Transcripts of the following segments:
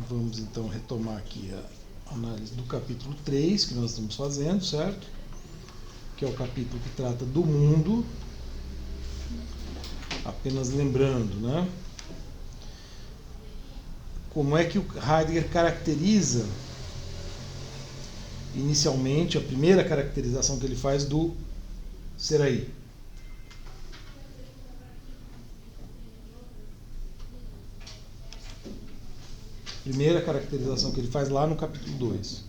Vamos então retomar aqui a análise do capítulo 3 que nós estamos fazendo, certo? Que é o capítulo que trata do mundo. Apenas lembrando, né? Como é que o Heidegger caracteriza inicialmente, a primeira caracterização que ele faz do ser aí. Primeira caracterização que ele faz lá no capítulo 2.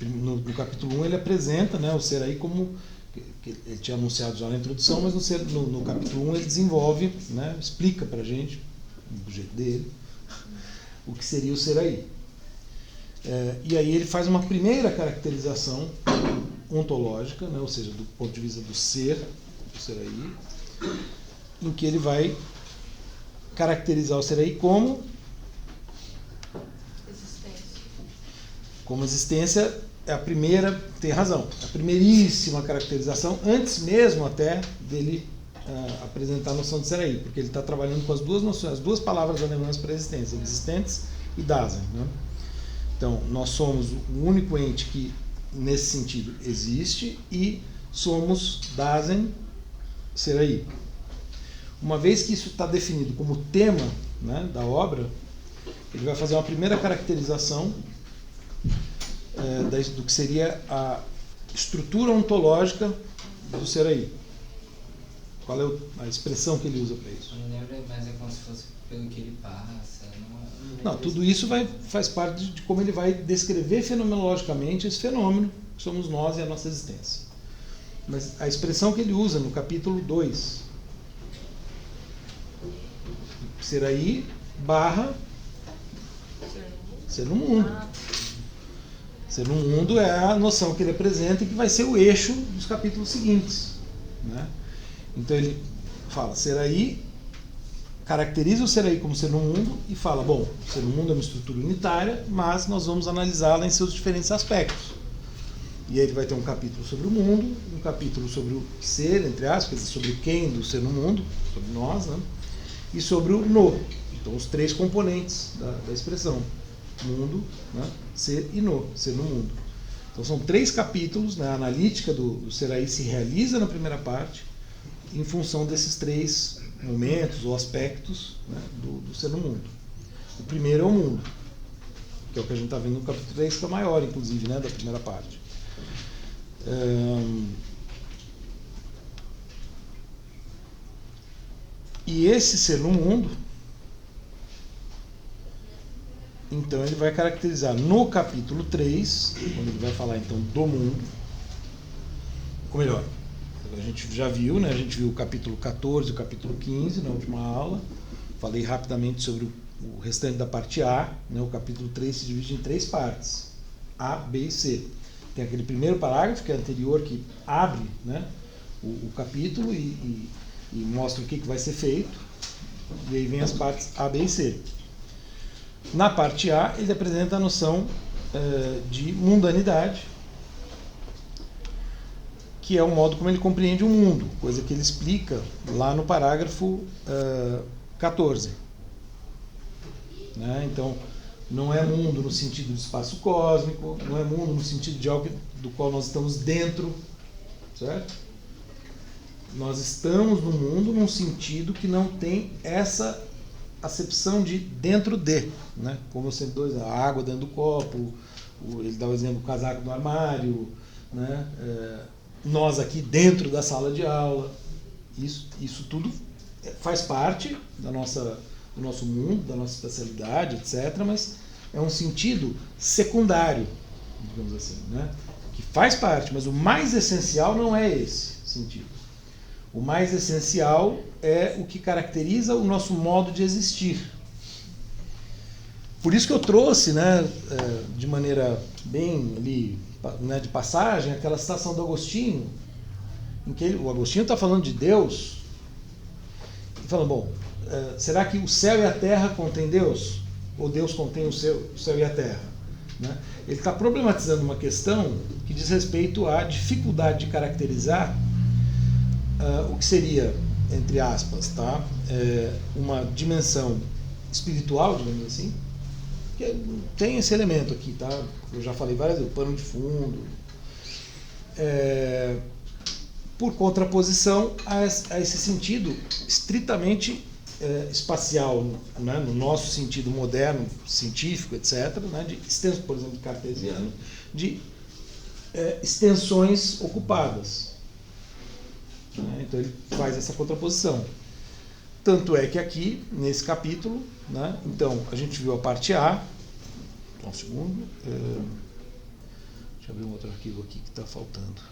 No capítulo 1 ele apresenta, né, o ser aí como que ele tinha anunciado já na introdução, mas no capítulo 1 ele desenvolve, né, explica pra gente, do jeito dele, o que seria o ser aí. E aí ele faz uma primeira caracterização ontológica, né, ou seja, do ponto de vista do ser aí, em que ele vai caracterizar o ser aí como existência. É a primeira, tem razão, a primeiríssima caracterização, antes mesmo até dele apresentar a noção de ser aí, porque ele está trabalhando com as duas noções, as duas palavras alemãs para existência, existentes e Dasein, né? Então, nós somos o único ente que, nesse sentido, existe, e somos Dasein, ser aí. Uma vez que isso está definido como tema, né, da obra, ele vai fazer uma primeira caracterização do que seria a estrutura ontológica do ser aí. Qual é a expressão que ele usa para isso? Eu não lembro, mas é como se fosse pelo que ele passa. Não, tudo isso faz parte de como ele vai descrever fenomenologicamente esse fenômeno que somos nós e a nossa existência. Mas a expressão que ele usa no capítulo 2, ser aí barra ser no mundo. Ser no mundo é a noção que ele apresenta e que vai ser o eixo dos capítulos seguintes, né? Então ele fala, ser aí, caracteriza o ser aí como ser no mundo e fala, bom, ser no mundo é uma estrutura unitária, mas nós vamos analisá-la em seus diferentes aspectos. E aí ele vai ter um capítulo sobre o mundo, um capítulo sobre o ser, entre aspas, sobre o quem do ser no mundo, sobre nós, né? E sobre o no. Então os três componentes da expressão. Mundo, né? Ser e no, ser no mundo. Então são três capítulos, né? A analítica do ser aí se realiza na primeira parte em função desses três momentos ou aspectos, né, do ser no mundo. O primeiro é o mundo, que é o que a gente está vendo no capítulo 3, que é maior, inclusive, né, da primeira parte. E esse ser no mundo, então ele vai caracterizar no capítulo 3, quando ele vai falar então do mundo, ou melhor, a gente já viu, né? A gente viu o capítulo 14 e o capítulo 15 na última aula. Falei rapidamente sobre o restante da parte A, né? O capítulo 3 se divide em três partes, A, B e C. Tem aquele primeiro parágrafo, que é anterior, que abre, né, o capítulo e mostra o que vai ser feito. E aí vem as partes A, B e C. Na parte A, ele apresenta a noção de mundanidade, que é o modo como ele compreende o mundo, coisa que ele explica lá no parágrafo 14. Né? Então, não é mundo no sentido de espaço cósmico, não é mundo no sentido de algo do qual nós estamos dentro, certo? Nós estamos no mundo num sentido que não tem essa acepção de dentro de, né? Como eu sempre dou, a água dentro do copo, ele dá o exemplo do casaco no armário, né? Nós aqui dentro da sala de aula, isso tudo faz parte do nosso mundo, da nossa especialidade, etc., mas é um sentido secundário, digamos assim, né? Que faz parte, mas o mais essencial não é esse sentido. O mais essencial é o que caracteriza o nosso modo de existir. Por isso que eu trouxe, né, de maneira bem ali, né, de passagem, aquela citação do Agostinho, em que o Agostinho está falando de Deus, e falando, bom, será que o céu e a terra contêm Deus? Ou Deus contém o céu e a terra? Né? Ele está problematizando uma questão que diz respeito à dificuldade de caracterizar o que seria, entre aspas, tá, uma dimensão espiritual, digamos assim, que tem esse elemento aqui, tá? Eu já falei várias vezes, o pano de fundo. Por contraposição a esse sentido estritamente espacial, né, no nosso sentido moderno, científico, etc., né, de extensão, por exemplo, cartesiano, de extensões ocupadas. Né, então ele faz essa contraposição. Tanto é que aqui, nesse capítulo, né, então a gente viu a parte A. Só um segundo. Deixa eu abrir um outro arquivo aqui que está faltando.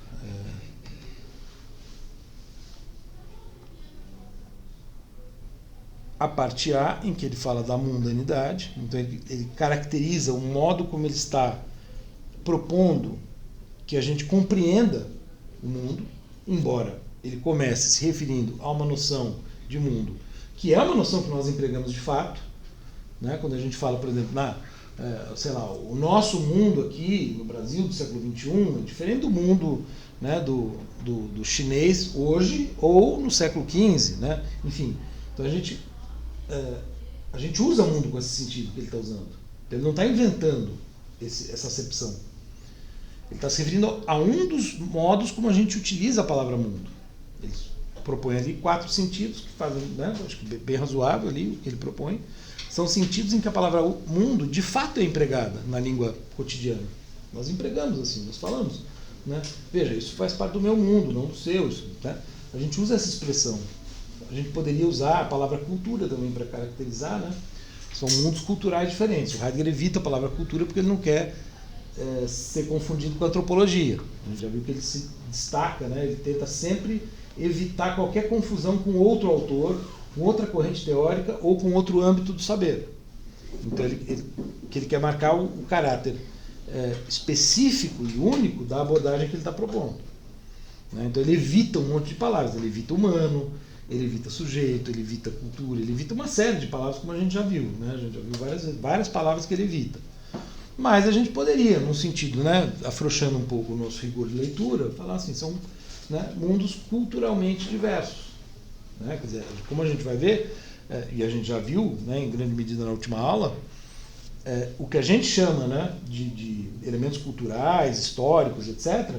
A parte A, em que ele fala da mundanidade, então ele caracteriza o modo como ele está propondo que a gente compreenda o mundo, embora ele comece se referindo a uma noção de mundo, que é uma noção que nós empregamos de fato, né? Quando a gente fala, por exemplo, sei lá, o nosso mundo aqui no Brasil do século XXI é diferente do mundo, né, do chinês hoje ou no século XV, né? Enfim, então a gente usa mundo com esse sentido que ele está usando. Ele não está inventando essa acepção. Ele está se referindo a um dos modos como a gente utiliza a palavra mundo. Ele propõe ali 4 sentidos que fazem, né, acho que bem razoável ali o que ele propõe. São sentidos em que a palavra mundo de fato é empregada na língua cotidiana. Nós empregamos assim, nós falamos, né? Veja, isso faz parte do meu mundo, não do seu. Isso, né? A gente usa essa expressão. A gente poderia usar a palavra cultura também para caracterizar, né? São mundos culturais diferentes. O Heidegger evita a palavra cultura porque ele não quer ser confundido com a antropologia. A gente já viu que ele se destaca, né? Ele tenta sempre evitar qualquer confusão com outro autor, com outra corrente teórica ou com outro âmbito do saber. Então ele quer marcar o caráter específico e único da abordagem que ele está propondo. Né? Então ele evita um monte de palavras. Ele evita humano, ele evita sujeito, ele evita cultura, ele evita uma série de palavras, como a gente já viu. Né? A gente já viu várias palavras que ele evita. Mas a gente poderia, num sentido, né, afrouxando um pouco o nosso rigor de leitura, falar assim, são, né, mundos culturalmente diversos. Né? Quer dizer, como a gente vai ver, e a gente já viu, né, em grande medida na última aula, o que a gente chama, né, de elementos culturais, históricos, etc.,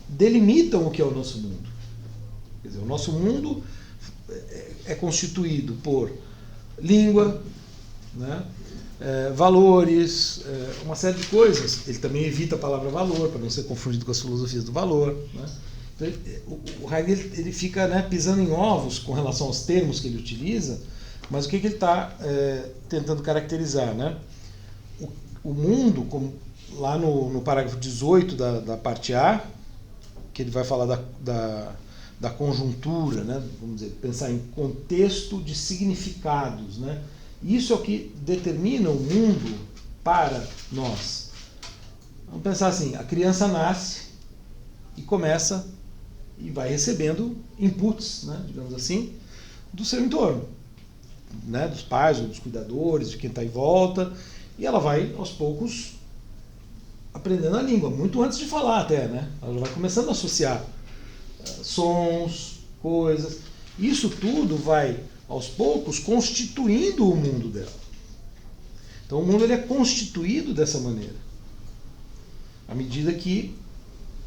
delimitam o que é o nosso mundo. Quer dizer, o nosso mundo é constituído por língua, né, valores, uma série de coisas. Ele também evita a palavra valor, para não ser confundido com as filosofias do valor. Né? Então, o Heidegger ele fica, né, pisando em ovos com relação aos termos que ele utiliza, mas o que ele está tentando caracterizar? Né? O mundo, como lá no parágrafo 18 da parte A, que ele vai falar da conjuntura, né? Vamos dizer, pensar em contexto de significados, né? Isso é o que determina o mundo para nós. Vamos pensar assim, a criança nasce e começa e vai recebendo inputs, né, digamos assim, do seu entorno, né, dos pais ou dos cuidadores, de quem está em volta, e ela vai, aos poucos, aprendendo a língua, muito antes de falar até, né? Ela vai começando a associar sons, coisas. Isso tudo vai, aos poucos, constituindo o mundo dela. Então o mundo ele é constituído dessa maneira, à medida que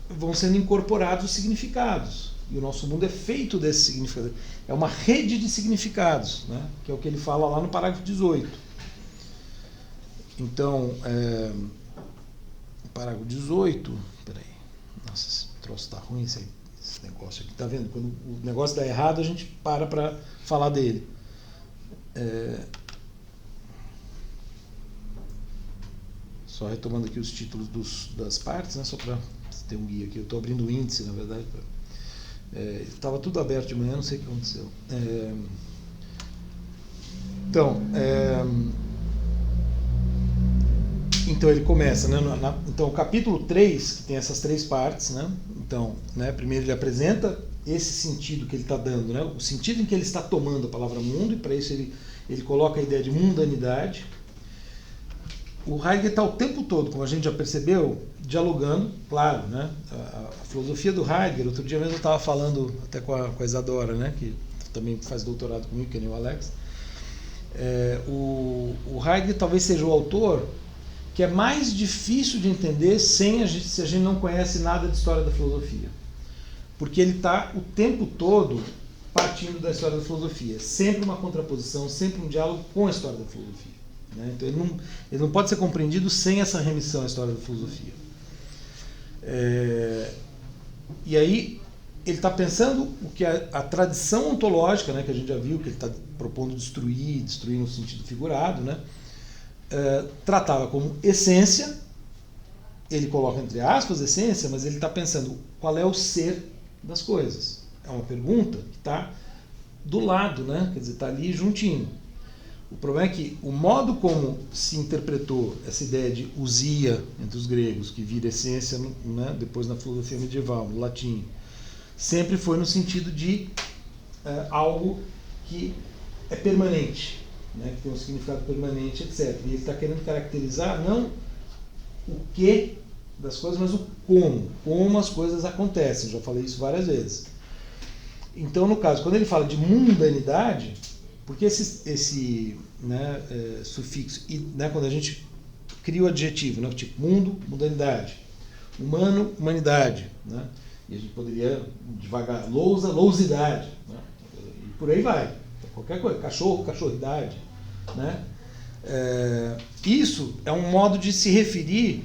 vão sendo incorporados os significados. E o nosso mundo é feito desses significados. É uma rede de significados, né? Que é o que ele fala lá no parágrafo 18. Então, parágrafo 18... Peraí. Nossa, esse troço está ruim, esse negócio aqui. Está vendo? Quando o negócio dá errado, a gente para falar dele. Só retomando aqui os títulos das partes, né? Só para ter um guia aqui. Eu estou abrindo o índice, na verdade. Estava tudo aberto de manhã, não sei o que aconteceu. Então ele começa, né? Então o capítulo 3, que tem essas 3 partes, né? Então, né, primeiro ele apresenta esse sentido que ele está dando, né? O sentido em que ele está tomando a palavra mundo, e para isso ele coloca a ideia de mundanidade. O Heidegger está o tempo todo, como a gente já percebeu, dialogando, claro, né? A filosofia do Heidegger, outro dia mesmo eu estava falando até com a Isadora, né? Que também faz doutorado comigo, que nem o Alex. O Heidegger talvez seja o autor que é mais difícil de entender se a gente não conhece nada de história da filosofia. Porque ele está o tempo todo partindo da história da filosofia. Sempre uma contraposição, sempre um diálogo com a história da filosofia. Né? Então ele não pode ser compreendido sem essa remissão à história da filosofia. E aí ele está pensando o que a tradição ontológica, né, que a gente já viu, que ele está propondo destruir no sentido figurado, né, tratava como essência. Ele coloca entre aspas essência, mas ele está pensando qual é o ser das coisas. É uma pergunta que está do lado, né? Quer dizer, está ali juntinho. O problema é que o modo como se interpretou essa ideia de ousia entre os gregos, que vira essência, né, depois na filosofia medieval, no latim, sempre foi no sentido de algo que é permanente, né, que tem um significado permanente, etc. E ele está querendo caracterizar não o que das coisas, mas o como as coisas acontecem. Eu já falei isso várias vezes. Então, no caso, quando ele fala de mundanidade, porque esse sufixo, né, quando a gente cria o adjetivo, né, tipo mundo, mundanidade, humano, humanidade, né, e a gente poderia devagar, lousa, lousidade, né, e por aí vai, qualquer coisa, cachorro, cachorridade, né, isso é um modo de se referir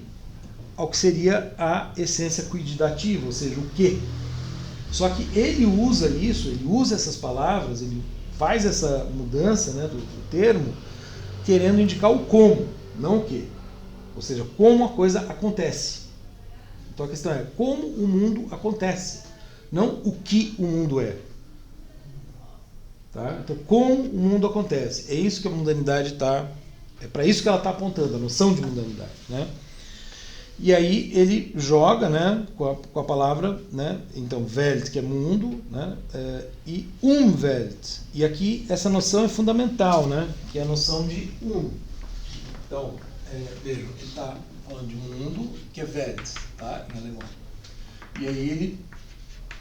ao que seria a essência quiddativa, ou seja, o que. Só que ele usa isso, ele usa essas palavras, ele faz essa mudança, né, do termo, querendo indicar o como, não o que. Ou seja, como a coisa acontece. Então a questão é como o mundo acontece, não o que o mundo é. Tá? Então, como o mundo acontece. É isso que a mundanidade está... É para isso que ela está apontando, a noção de mundanidade. Né? E aí ele joga, né, com a palavra, né, então Welt, que é mundo, né, e Umwelt. E aqui essa noção é fundamental, né, que é a noção de Então, vejam, ele está falando de mundo, que é Welt, tá, em alemão. E aí ele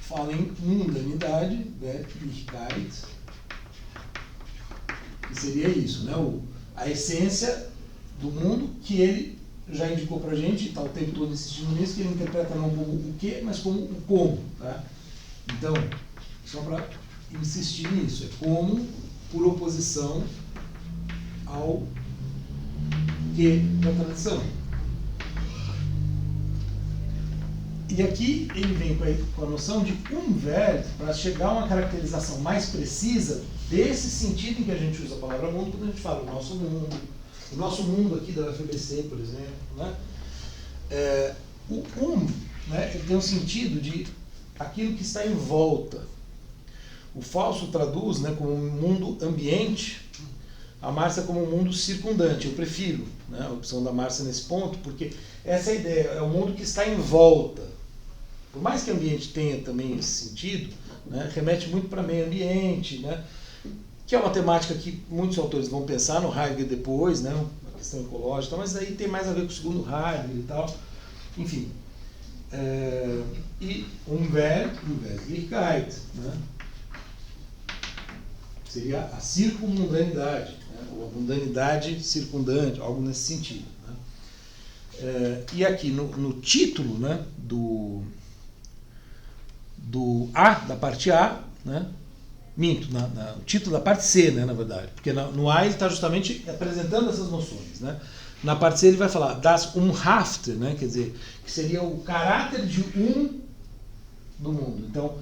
fala em mundanidade, Weltlichkeit, que seria isso, né, a essência do mundo que ele já indicou pra gente, está o tempo todo insistindo nisso, que ele interpreta não como o que, mas como o como. Tá? Então, só para insistir nisso, é como por oposição ao que da tradição. E aqui ele vem com a noção de Umwelt para chegar a uma caracterização mais precisa desse sentido em que a gente usa a palavra mundo quando a gente fala o nosso mundo aqui da UFBC, por exemplo, né? Né, ele tem um sentido de aquilo que está em volta. O Fausto traduz, né, como mundo ambiente, a Márcia como mundo circundante. Eu prefiro, né, a opção da Márcia nesse ponto, porque essa é a ideia, é o mundo que está em volta. Por mais que ambiente tenha também esse sentido, né, remete muito para meio ambiente, né, que é uma temática que muitos autores vão pensar no Heidegger depois, né, a questão ecológica, mas aí tem mais a ver com o segundo Heidegger e tal. Enfim. E Umweltlichkeit, né, seria a circunmundanidade, né, ou a mundanidade circundante, algo nesse sentido. Né. E aqui no título, né, do A, da parte A, né, minto, o título da parte C, né, na verdade, porque no A ele está justamente apresentando essas noções, né? Na parte C ele vai falar das Umhafte, né, quer dizer, que seria o caráter de do mundo. Então,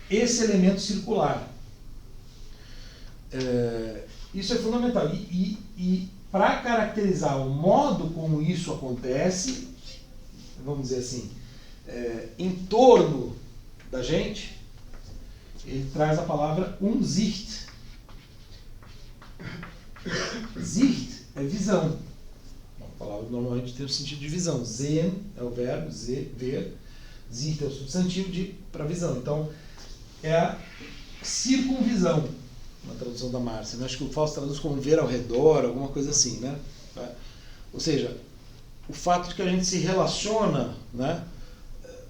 esse elemento circular. Isso é fundamental. E para caracterizar o modo como isso acontece, vamos dizer assim, em torno da gente, ele traz a palavra Umsicht. Sicht é visão. A palavra normalmente tem o sentido de visão. Sehen é o verbo, ver. Sicht é o substantivo para visão. Então, é a circunvisão, na tradução da Márcia. Eu acho que o Fausto traduz como ver ao redor, alguma coisa assim, né? Ou seja, o fato de que a gente se relaciona, né,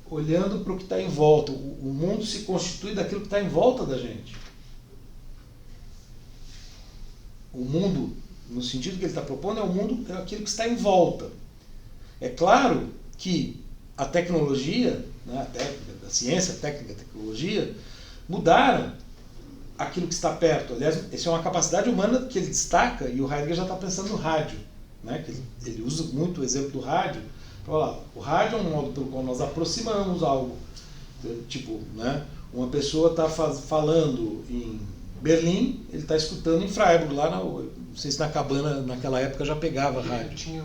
olhando para o que está em volta. O mundo se constitui daquilo que está em volta da gente. O mundo, no sentido que ele está propondo, é o mundo, é aquilo que está em volta. É claro que a tecnologia, né, a ciência, a técnica, a tecnologia, mudaram aquilo que está perto. Aliás, isso é uma capacidade humana que ele destaca, e o Heidegger já está pensando no rádio, né, que ele usa muito o exemplo do rádio. Olha lá, o rádio é um modo pelo qual nós aproximamos algo. Tipo, né, uma pessoa está falando em Berlim, ele está escutando em Freiburg, lá não sei se na cabana naquela época já pegava rádio. Tinha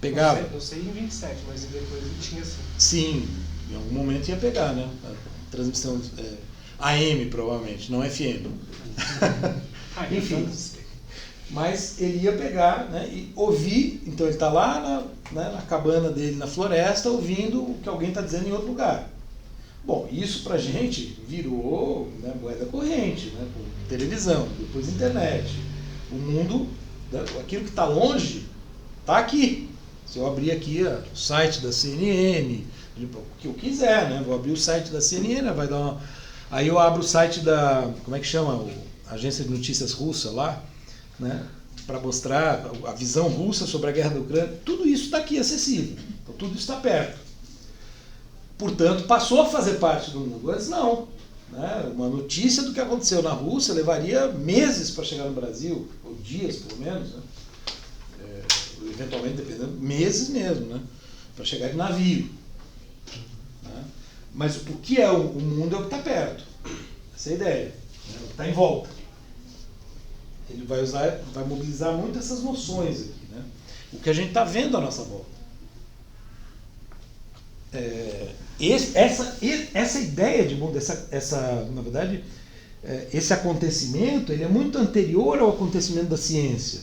Pegava? Não sei em 27, mas depois ele tinha sim. Sim, em algum momento ia pegar, né? A transmissão AM provavelmente, não FM. Enfim, mas ele ia pegar, né, e ouvir, então ele está lá na cabana dele, na floresta, ouvindo o que alguém está dizendo em outro lugar. Bom, isso pra gente virou, né, moeda corrente, né, com televisão, depois internet. O mundo, aquilo que está longe, está aqui. Se eu abrir aqui o site da CNN, o que eu quiser, né, vou abrir o site da CNN, vai dar uma... Aí eu abro o site da, como é que chama, a agência de notícias russa lá, né, para mostrar a visão russa sobre a guerra da Ucrânia. Tudo isso está aqui acessível, então tudo isso está perto. Portanto, passou a fazer parte do mundo. Antes não. Né? Uma notícia do que aconteceu na Rússia levaria meses para chegar no Brasil, ou dias pelo menos, né? Eventualmente, dependendo, meses mesmo, né? Para chegar de navio. Né? Mas o que é o mundo é o que está perto. Essa é a ideia. Né? O que está em volta. Ele vai mobilizar muito essas noções aqui. Né? O que a gente está vendo à nossa volta. Essa ideia de mundo, na verdade, esse acontecimento, ele é muito anterior ao acontecimento da ciência,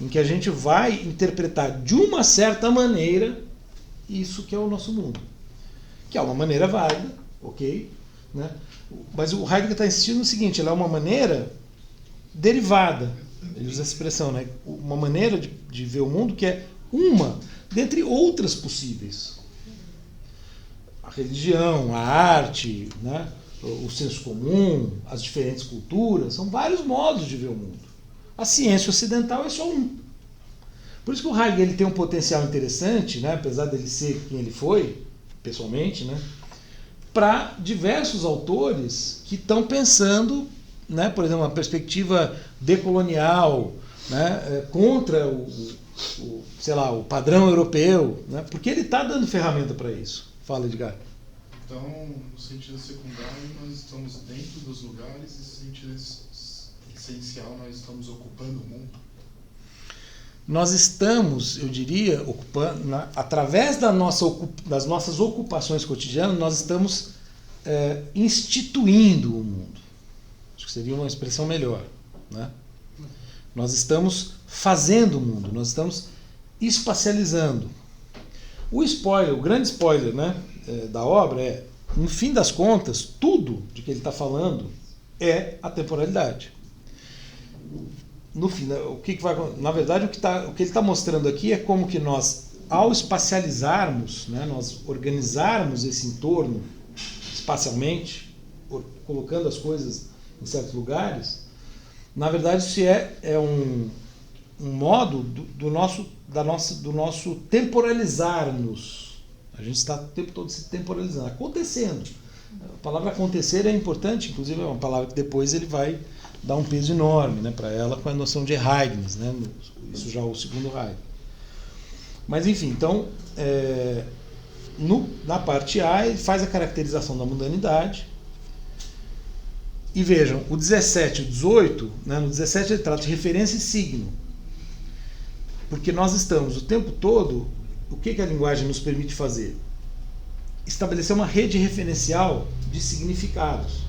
em que a gente vai interpretar de uma certa maneira isso que é o nosso mundo, que é uma maneira válida, ok? Né? Mas o Heidegger está insistindo no seguinte, ela é uma maneira derivada, ele usa essa expressão, né? Uma maneira de ver o mundo que é uma dentre outras possíveis. A religião, a arte, né, o senso comum, as diferentes culturas, são vários modos de ver o mundo. A ciência ocidental é só um. Por isso que o Heidegger ele tem um potencial interessante, né, apesar dele ser quem ele foi, pessoalmente, né, para diversos autores que estão pensando, né, por exemplo, uma perspectiva decolonial, né, contra o padrão europeu, né, porque ele está dando ferramenta para isso. Fala, Edgar. Então, no sentido secundário, nós estamos dentro dos lugares e no sentido essencial, nós estamos ocupando o mundo. Nós estamos, eu diria, ocupando, através das nossas ocupações cotidianas, nós estamos instituindo o mundo. Acho que seria uma expressão melhor. Né? Nós estamos fazendo o mundo, nós estamos espacializando. O grande spoiler, né, da obra é, no fim das contas, tudo de que ele está falando é a temporalidade. No fim, na verdade, o que ele está mostrando aqui é como que nós, ao espacializarmos, né, nós organizarmos esse entorno espacialmente, colocando as coisas em certos lugares, na verdade isso é um modo do nosso temporalizar-nos. A gente está o tempo todo se temporalizando, acontecendo. A palavra acontecer é importante, inclusive é uma palavra que depois ele vai dar um peso enorme, né, para ela com a noção de Ereignis, né, isso já é o segundo Heidegger. Mas enfim, então, na parte A ele faz a caracterização da mundanidade. E vejam, o 17 e o 18, né, no 17 ele trata de referência e signo. Porque nós estamos o tempo todo, o que a linguagem nos permite fazer? Estabelecer uma rede referencial de significados.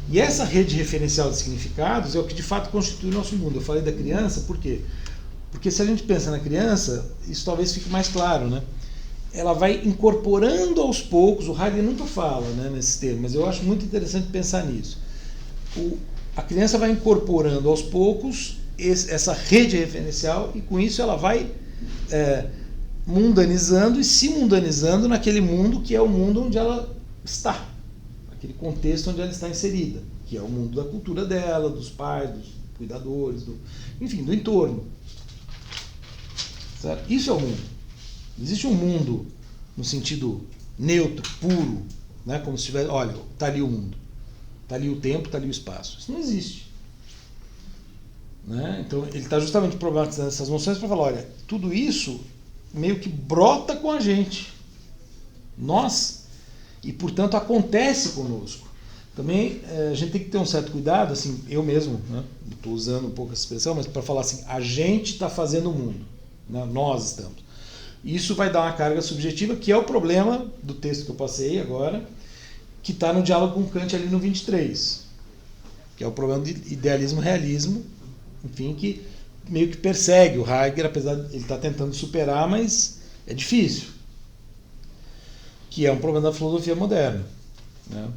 E essa rede referencial de significados é o que de fato constitui o nosso mundo. Eu falei da criança, por quê? Porque se a gente pensa na criança, isso talvez fique mais claro, né? Ela vai incorporando aos poucos, o Heidegger nunca fala, né, nesses termos, mas eu acho muito interessante pensar nisso. A criança vai incorporando aos poucos essa rede referencial e com isso ela vai mundanizando e se mundanizando naquele mundo que é o mundo onde ela está, aquele contexto onde ela está inserida, que é o mundo da cultura dela, dos pais, cuidadores, enfim, do entorno. Certo? Isso é o mundo. Existe um mundo no sentido neutro, puro, né? Como se tivesse, olha, está ali o mundo, está ali o tempo, está ali o espaço. Isso não existe. Né? Então ele está justamente problematizando essas noções para falar, olha, tudo isso meio que brota com a gente. Nós, e portanto acontece conosco. Também a gente tem que ter um certo cuidado, assim, eu mesmo, né? Estou usando um pouco essa expressão, mas para falar assim, a gente está fazendo o mundo, né? Nós estamos. Isso vai dar uma carga subjetiva, que é o problema do texto que eu passei agora, que está no diálogo com Kant ali no 23, que é o problema de idealismo-realismo, enfim, que meio que persegue o Heidegger, apesar de ele estar tentando superar, mas é difícil. Que é um problema da filosofia moderna. Né?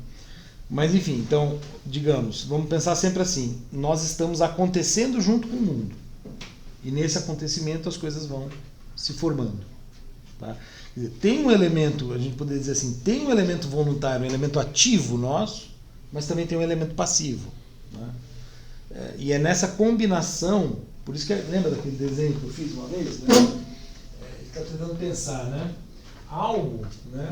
Mas, enfim, então, digamos, vamos pensar sempre assim, nós estamos acontecendo junto com o mundo. E nesse acontecimento as coisas vão se formando. Tá? Quer dizer, tem um elemento, a gente poderia dizer assim, tem um elemento voluntário, um elemento ativo nosso, mas também tem um elemento passivo. Né? E é nessa combinação, por isso que lembra daquele desenho que eu fiz uma vez? Né? Ele está tentando pensar, né? Algo, né,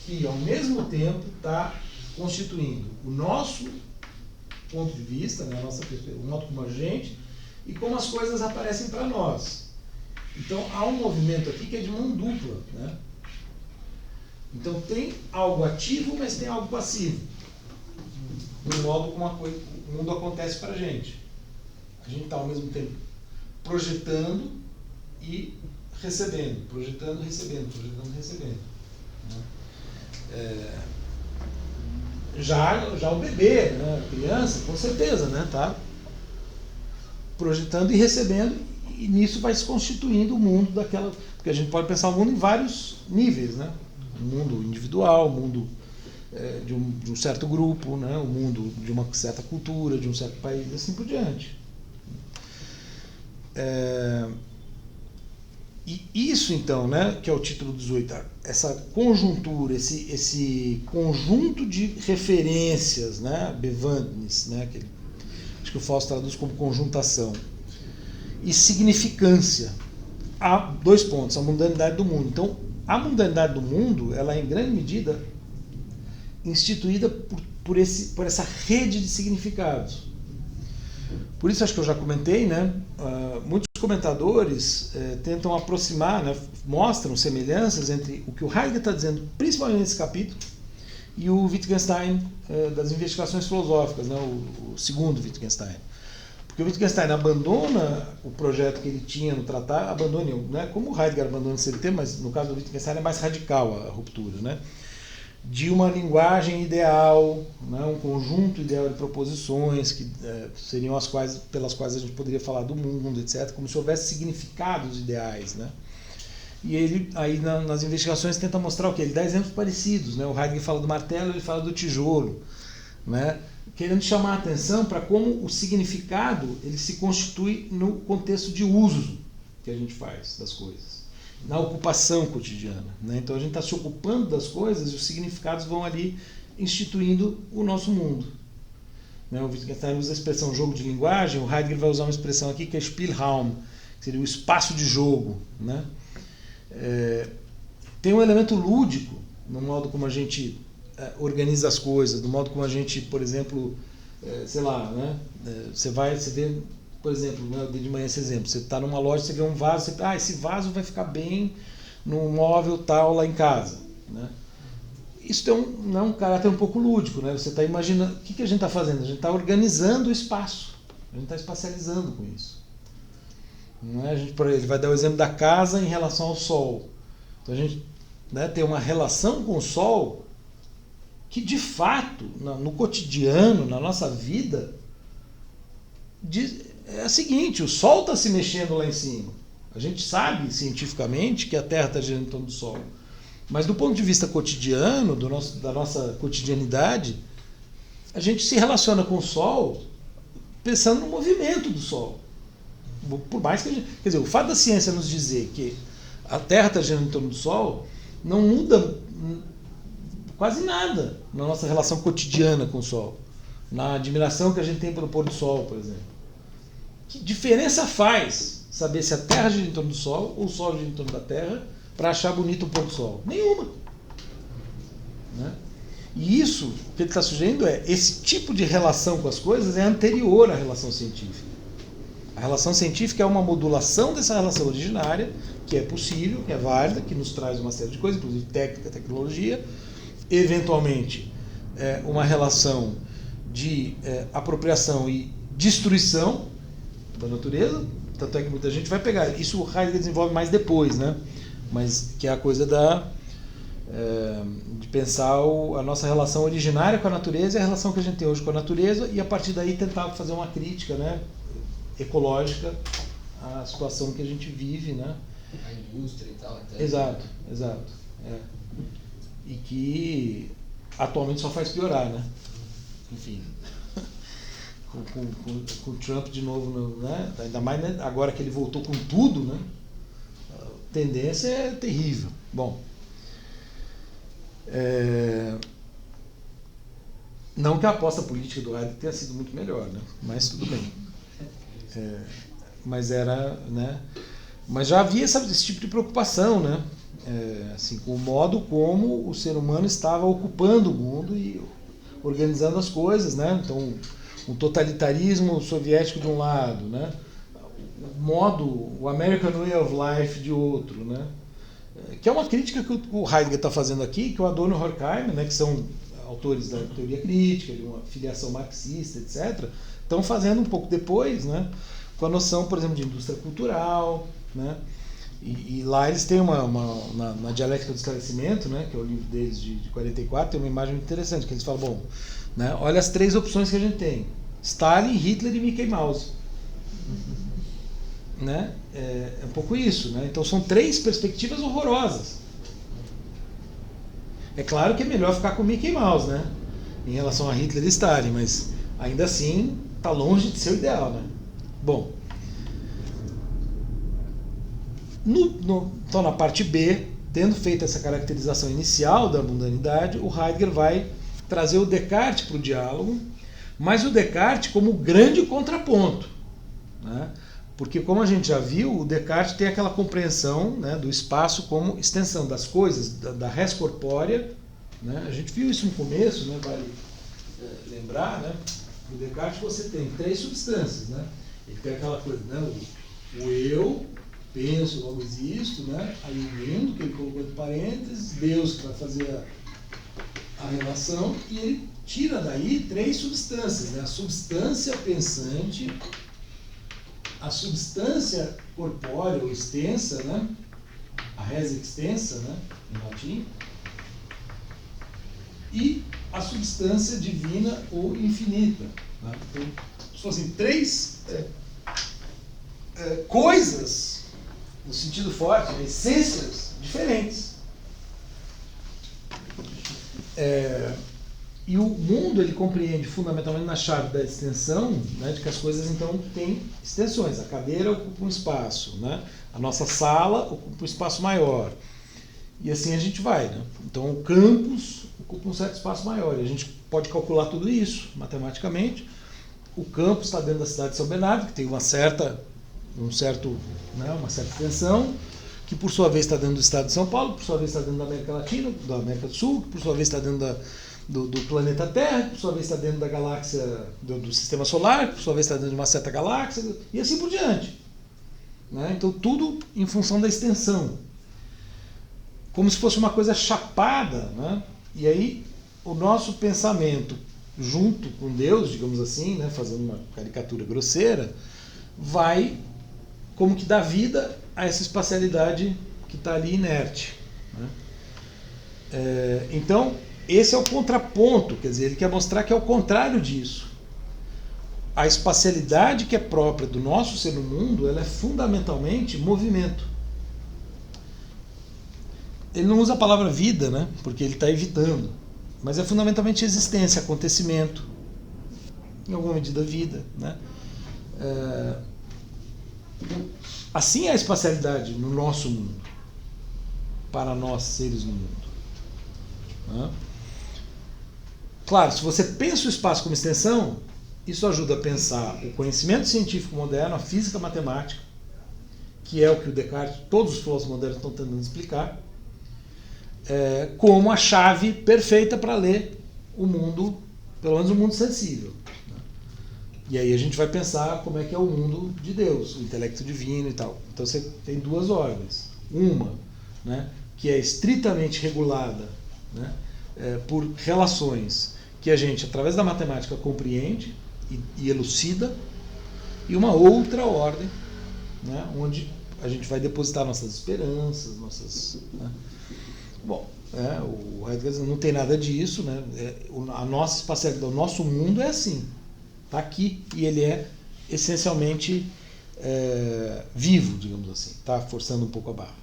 que ao mesmo tempo está constituindo o nosso ponto de vista, né, a nossa perspectiva, o modo como a gente, e como as coisas aparecem para nós. Então há um movimento aqui que é de mão dupla. Né? Então tem algo ativo, mas tem algo passivo. No modo como o mundo acontece para a gente. A gente está ao mesmo tempo projetando e recebendo, projetando, recebendo, projetando, recebendo. Né? Já o bebê, né? A criança, com certeza, né? Tá projetando e recebendo, e nisso vai se constituindo o mundo daquela. Porque a gente pode pensar o mundo em vários níveis, né? O mundo individual, o mundo de um certo grupo, né? O mundo de uma certa cultura, de um certo país, e assim por diante. E isso, então, né, que é o título 18, essa conjuntura, esse conjunto de referências, né, Bewandtnis, né, acho que o Fausto traduz como conjuntação, e significância. Há 2 pontos, a mundanidade do mundo. Então, a mundanidade do mundo, ela é em grande medida instituída por essa rede de significados. Por isso, acho que eu já comentei, né, muitos comentadores tentam aproximar, né, mostram semelhanças entre o que o Heidegger está dizendo, principalmente nesse capítulo, e o Wittgenstein das investigações filosóficas, né, o segundo Wittgenstein. Porque o Wittgenstein abandona o projeto que ele tinha no tratado, abandona, né, como o Heidegger abandona o CLT, mas no caso do Wittgenstein é mais radical a ruptura, né, de uma linguagem ideal, né, um conjunto ideal de proposições que seriam pelas quais a gente poderia falar do mundo, etc., como se houvesse significados ideais. Né? E ele, aí nas investigações, tenta mostrar o quê? Ele dá exemplos parecidos. Né? O Heidegger fala do martelo, ele fala do tijolo, né? Querendo chamar a atenção para como o significado ele se constitui no contexto de uso que a gente faz das coisas, na ocupação cotidiana. Né? Então a gente está se ocupando das coisas e os significados vão ali instituindo o nosso mundo. Né? O Wittgenstein usa a expressão jogo de linguagem, o Heidegger vai usar uma expressão aqui que é Spielraum, que seria o espaço de jogo. Né? Tem um elemento lúdico no modo como a gente organiza as coisas, no modo como a gente, por exemplo, sei lá, né? Você vê, por exemplo, né, eu dei de manhã esse exemplo, você está numa loja, você vê um vaso, você esse vaso vai ficar bem num móvel tal lá em casa. Né? Isso tem um caráter um pouco lúdico, né? Você está imaginando, o que a gente está fazendo? A gente está organizando o espaço, a gente está espacializando com isso. Não é? Ele vai dar o exemplo da casa em relação ao sol. Então a gente, né, tem uma relação com o sol que de fato, no cotidiano, na nossa vida, é a seguinte, o Sol está se mexendo lá em cima. A gente sabe cientificamente que a Terra está girando em torno do Sol. Mas do ponto de vista cotidiano, da nossa cotidianidade, a gente se relaciona com o Sol pensando no movimento do Sol. Por mais que a gente, quer dizer, o fato da ciência nos dizer que a Terra está girando em torno do Sol não muda quase nada na nossa relação cotidiana com o Sol. Na admiração que a gente tem pelo pôr do Sol, por exemplo. Que diferença faz saber se a Terra gira em torno do Sol ou o Sol gira em torno da Terra para achar bonito o pôr do Sol? Nenhuma. Né? E isso, o que ele está sugerindo é, esse tipo de relação com as coisas é anterior à relação científica. A relação científica é uma modulação dessa relação originária, que é possível, que é válida, que nos traz uma série de coisas, inclusive técnica, tecnologia, eventualmente uma relação de apropriação e destruição da natureza, tanto é que muita gente vai pegar. Isso o Heidegger desenvolve mais depois, né? Mas que é a coisa de pensar a nossa relação originária com a natureza e a relação que a gente tem hoje com a natureza, e a partir daí tentar fazer uma crítica, né, ecológica à situação que a gente vive, né? A indústria e tal. Até. Exato. E que atualmente só faz piorar, né? Enfim. Com o Trump de novo, né? Ainda mais, né, agora que ele voltou com tudo, né? A tendência é terrível. Bom, não que a aposta política do Heidegger tenha sido muito melhor, né? Mas tudo bem. Mas era, né? Mas já havia esse tipo de preocupação, né? Assim, com o modo como o ser humano estava ocupando o mundo e organizando as coisas, né? Então, um totalitarismo soviético de um lado, né? O American Way of Life de outro, né? Que é uma crítica que o Heidegger está fazendo aqui, que o Adorno e o Horkheimer, né, que são autores da teoria crítica, de uma filiação marxista, etc., estão fazendo um pouco depois, né, com a noção, por exemplo, de indústria cultural, né? E lá eles têm na Dialética do Esclarecimento, né, que é o livro deles de 44, tem uma imagem muito interessante, que eles falam, bom, né, olha as 3 opções que a gente tem: Stalin, Hitler e Mickey Mouse. Né? É um pouco isso, né? Então são 3 perspectivas horrorosas. É claro que é melhor ficar com Mickey Mouse, né? Em relação a Hitler e Stalin, mas ainda assim está longe de ser o ideal, né? Bom, então na parte B, tendo feito essa caracterização inicial da mundanidade, o Heidegger vai trazer o Descartes para o diálogo, mas o Descartes como grande contraponto, né? Porque, como a gente já viu, o Descartes tem aquela compreensão, né, do espaço como extensão das coisas, da res corpórea, né? A gente viu isso no começo, né, vale lembrar, né? No Descartes você tem 3 substâncias, né? Ele tem aquela coisa, né, o eu, penso, logo existo, né? Aí o mundo, que ele colocou entre parênteses, Deus, que vai fazer a relação, e ele tira daí 3 substâncias, né? A substância pensante, a substância corpórea ou extensa, né? A res extensa, né? Em latim, e a substância divina ou infinita, né? Então, são assim, 3 coisas, no sentido forte, essências diferentes. E o mundo ele compreende fundamentalmente na chave da extensão, né, de que as coisas então têm extensões. A cadeira ocupa um espaço, né? A nossa sala ocupa um espaço maior. E assim a gente vai, né? Então o campus ocupa um certo espaço maior. E a gente pode calcular tudo isso matematicamente. O campus está dentro da cidade de São Bernardo, que tem uma certa extensão, que por sua vez está dentro do estado de São Paulo, por sua vez está dentro da América Latina, da América do Sul, que por sua vez está dentro do planeta Terra, que por sua vez está dentro da galáxia do Sistema Solar, que por sua vez está dentro de uma certa galáxia, e assim por diante. Né? Então tudo em função da extensão. Como se fosse uma coisa chapada, né? E aí o nosso pensamento, junto com Deus, digamos assim, né, fazendo uma caricatura grosseira, vai como que dar vida a essa espacialidade que está ali inerte. Né? Então, esse é o contraponto, quer dizer, ele quer mostrar que é o contrário disso. A espacialidade que é própria do nosso ser no mundo, ela é fundamentalmente movimento. Ele não usa a palavra vida, né? Porque ele está evitando, mas é fundamentalmente existência, acontecimento, em alguma medida vida, né? Assim é a espacialidade no nosso mundo, para nós seres no mundo. Né? Claro, se você pensa o espaço como extensão, Isso ajuda a pensar o conhecimento científico moderno, a física matemática, que é o que o Descartes, todos os filósofos modernos estão tentando explicar, como a chave perfeita para ler o mundo, pelo menos o mundo sensível. E aí a gente vai pensar como é que é o mundo de Deus, o intelecto divino e tal. Então você tem duas ordens. Uma, né, que é estritamente regulada, né, por relações que a gente, através da matemática, compreende e elucida, e uma outra ordem, né, onde a gente vai depositar nossas esperanças, nossas... Né. Bom, o Heidegger não tem nada disso, né, a nossa espacialidade, o nosso mundo é assim, está aqui, e ele é essencialmente vivo, digamos assim, está forçando um pouco a barra.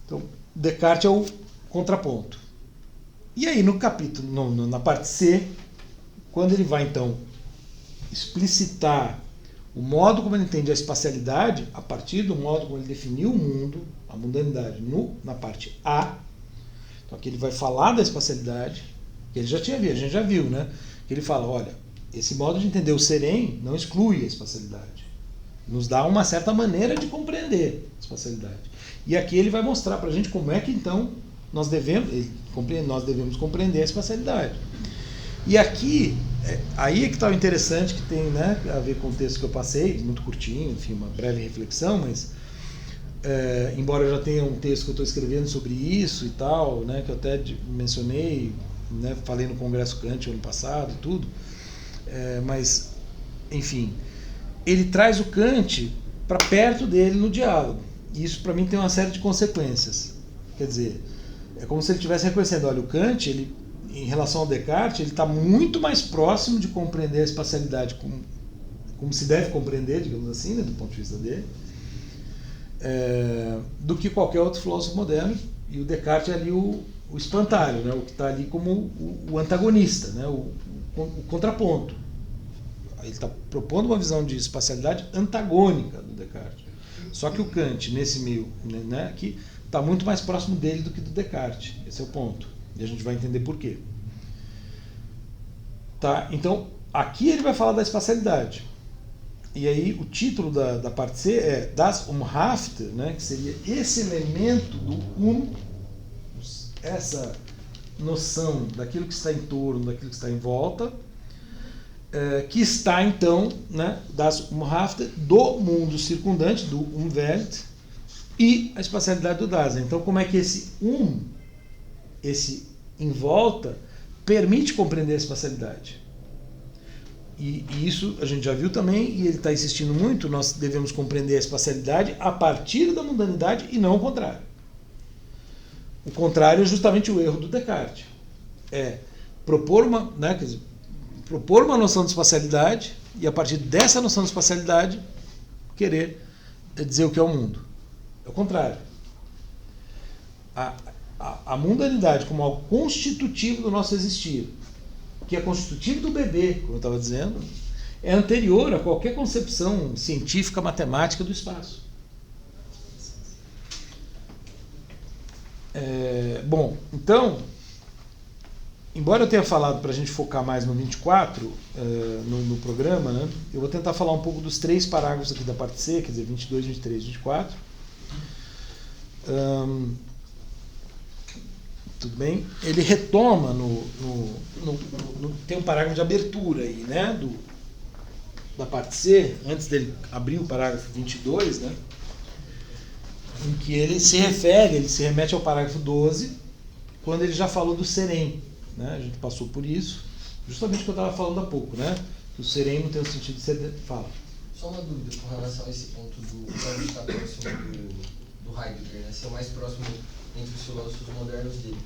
Então, Descartes é o contraponto. E aí, no capítulo, na parte C, quando ele vai, então, explicitar o modo como ele entende a espacialidade, a partir do modo como ele definiu o mundo, a mundanidade, na parte A, então aqui ele vai falar da espacialidade, que ele já tinha visto, a gente já viu, né? Ele fala, olha, esse modo de entender o serem não exclui a espacialidade. Nos dá uma certa maneira de compreender a espacialidade. E aqui ele vai mostrar para a gente como é que, então, nós devemos compreender a espacialidade. E aqui, aí é que está o interessante, que tem, né, a ver com o texto que eu passei, muito curtinho, enfim, uma breve reflexão, mas embora eu já tenha um texto que eu estou escrevendo sobre isso e tal, né, que eu até mencionei, né, falei no Congresso Kant ano passado e tudo, mas, enfim, ele traz o Kant para perto dele no diálogo. E isso, para mim, tem uma série de consequências. Quer dizer, é como se ele estivesse reconhecendo, olha, o Kant, ele, em relação ao Descartes, ele está muito mais próximo de compreender a espacialidade como se deve compreender, digamos assim, né, do ponto de vista dele, do que qualquer outro filósofo moderno. E o Descartes é ali o espantalho, né, o que está ali como o antagonista, né, o contraponto. Ele está propondo uma visão de espacialidade antagônica do Descartes. Só que o Kant, nesse meio, né, aqui, está muito mais próximo dele do que do Descartes. Esse é o ponto. E a gente vai entender por quê. Tá? Então, aqui ele vai falar da espacialidade. E aí, o título da parte C é Das Umhafte, né, que seria esse elemento do essa noção daquilo que está em torno, daquilo que está em volta, que está, então, né, das Umhafte, do mundo circundante, do Umwelt, e a espacialidade do Dasein. Então, como é que esse em volta, permite compreender a espacialidade? E isso a gente já viu também, e ele está insistindo muito, nós devemos compreender a espacialidade a partir da mundanidade e não o contrário. O contrário é justamente o erro do Descartes. Propor uma, né, quer dizer, propor uma noção de espacialidade e, a partir dessa noção de espacialidade, querer dizer o que é o mundo. É o contrário. A mundanidade como algo constitutivo do nosso existir, que é constitutivo do bebê, como eu estava dizendo, é anterior a qualquer concepção científica, matemática do espaço. Bom, então, embora eu tenha falado para a gente focar mais no 24, no programa, né, eu vou tentar falar um pouco dos 3 parágrafos aqui da parte C, quer dizer, 22, 23 e 24. Tudo bem? Ele retoma tem um parágrafo de abertura aí, né, da parte C, antes dele abrir o parágrafo 22, né, em que ele se remete ao parágrafo 12, quando ele já falou do serem, né, a gente passou por isso, justamente o que eu estava falando há pouco, né, que o serem não tem o sentido de ser... Fala. Só uma dúvida com relação a esse ponto do Kant estar próximo do Heidegger, né, ser o mais próximo entre os filósofos modernos dele.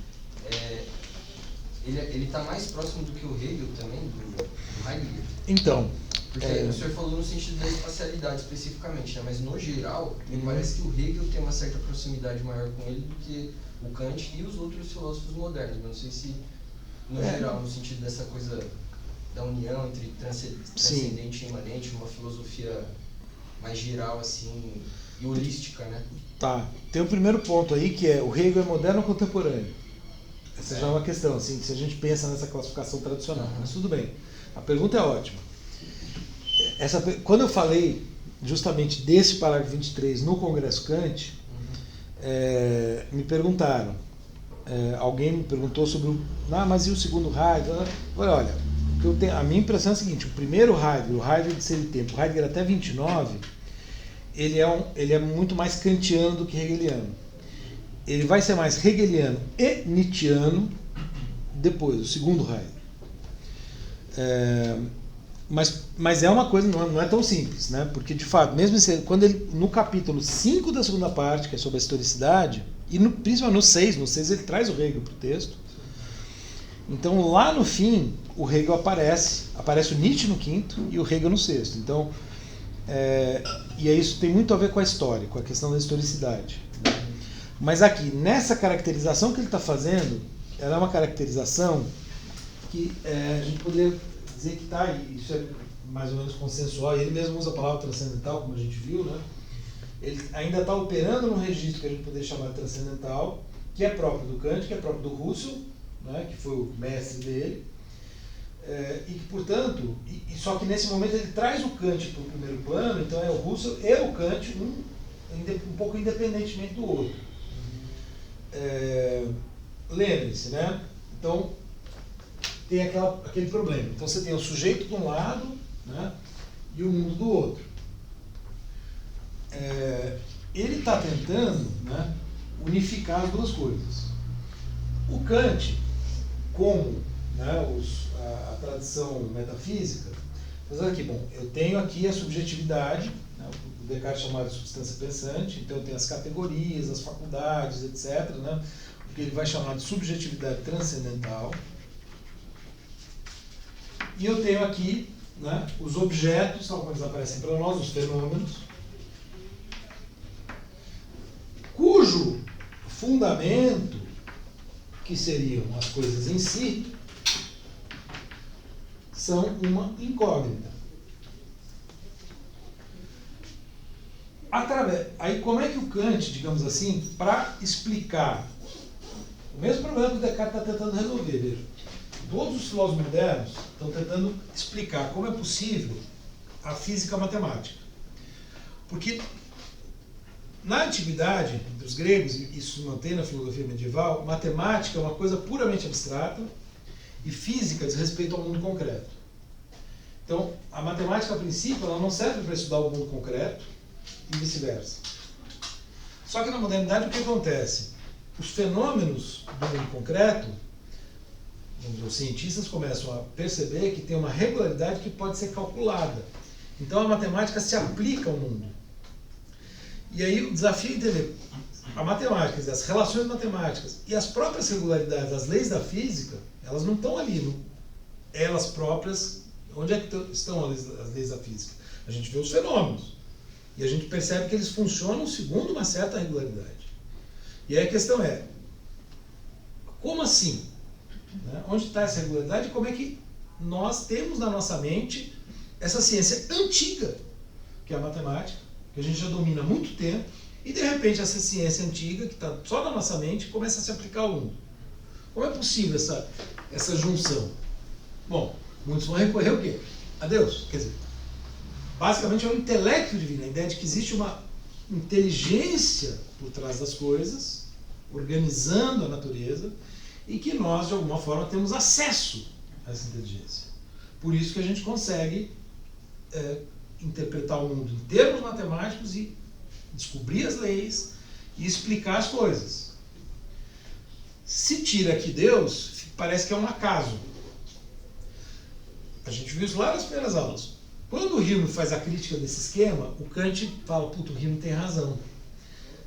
Ele está mais próximo do que o Hegel também, do Heidegger? Então... Porque o senhor falou no sentido da espacialidade especificamente, né? Mas no geral, me parece que o Hegel tem uma certa proximidade maior com ele do que o Kant e os outros filósofos modernos. Mas não sei se, no geral, no sentido dessa coisa da união entre transcendente e imanente, uma filosofia mais geral, assim, e holística, né? Tá. Tem o primeiro ponto aí, que é o Hegel é moderno ou contemporâneo? Essa já é uma questão, assim, se a gente pensa nessa classificação tradicional. Mas tudo bem. A pergunta é ótima. Quando eu falei justamente desse parágrafo 23 no Congresso Kant, me perguntaram, alguém me perguntou sobre mas e o segundo Heidegger? Eu falei, olha, a minha impressão é a seguinte: o primeiro Heidegger, o Heidegger de Ser e Tempo, o Heidegger até 29, ele é muito mais kantiano do que hegeliano. Ele vai ser mais hegeliano e nietzschiano depois, o segundo Heidegger. Mas é uma coisa, não é tão simples, né? Porque, de fato, mesmo quando ele, no capítulo 5 da segunda parte, que é sobre a historicidade, e principalmente no 6 ele traz o Hegel para o texto. Então, lá no fim, o Hegel aparece o Nietzsche no 5º e o Hegel no 6º. Então, e isso tem muito a ver com a história, com a questão da historicidade. Mas aqui, nessa caracterização que ele está fazendo, ela é uma caracterização que a gente poderia dizer que está aí, isso é mais ou menos consensual, e ele mesmo usa a palavra transcendental, como a gente viu, né? Ele ainda está operando num registro que a gente poderia chamar de transcendental, que é próprio do Kant, que é próprio do Husserl, né? Que foi o mestre dele, e que, portanto, só que nesse momento ele traz o Kant para o primeiro plano, então é o Husserl e o Kant, um pouco independentemente do outro. Lembre-se, né? Então, tem aquele problema. Então você tem o sujeito de um lado, né, e o mundo do outro. Ele está tentando, né, unificar as duas coisas. O Kant, como, né, a tradição metafísica, mas olha aqui, eu tenho aqui a subjetividade, né, o Descartes chamava de substância pensante, então eu tenho as categorias, as faculdades, etc., né, o que ele vai chamar de subjetividade transcendental. E eu tenho aqui, né, os objetos, tal como eles aparecem para nós, os fenômenos, cujo fundamento, que seriam as coisas em si, são uma incógnita. Aí como é que o Kant, digamos assim, para explicar o mesmo problema que o Descartes está tentando resolver, veja, todos os filósofos modernos estão tentando explicar como é possível a física matemática. Porque na antiguidade, dos gregos, e isso se mantém na filosofia medieval, matemática é uma coisa puramente abstrata e física diz respeito ao mundo concreto. Então, a matemática, a princípio, ela não serve para estudar o mundo concreto e vice-versa. Só que na modernidade o que acontece? Os fenômenos do mundo concreto, os cientistas começam a perceber que tem uma regularidade que pode ser calculada. Então a matemática se aplica ao mundo. E aí o desafio é entender a matemática, quer dizer, as relações matemáticas e as próprias regularidades, as leis da física, elas não estão ali, elas próprias. Onde é que estão as leis da física? A gente vê os fenômenos e a gente percebe que eles funcionam segundo uma certa regularidade. E aí a questão é, como assim? Né? Onde está essa regularidade e como é que nós temos na nossa mente essa ciência antiga, que é a matemática, que a gente já domina há muito tempo, e de repente essa ciência antiga, que está só na nossa mente, começa a se aplicar ao mundo. Como é possível essa junção? Bom, muitos vão recorrer ao quê? A Deus. Quer dizer, basicamente é o intelecto divino, a ideia de que existe uma inteligência por trás das coisas, organizando a natureza, e que nós, de alguma forma, temos acesso a essa inteligência. Por isso que a gente consegue interpretar o mundo em termos matemáticos e descobrir as leis e explicar as coisas. Se tira aqui Deus, parece que é um acaso. A gente viu isso lá nas primeiras aulas. Quando o Hume faz a crítica desse esquema, o Kant fala, puto, o Hume tem razão.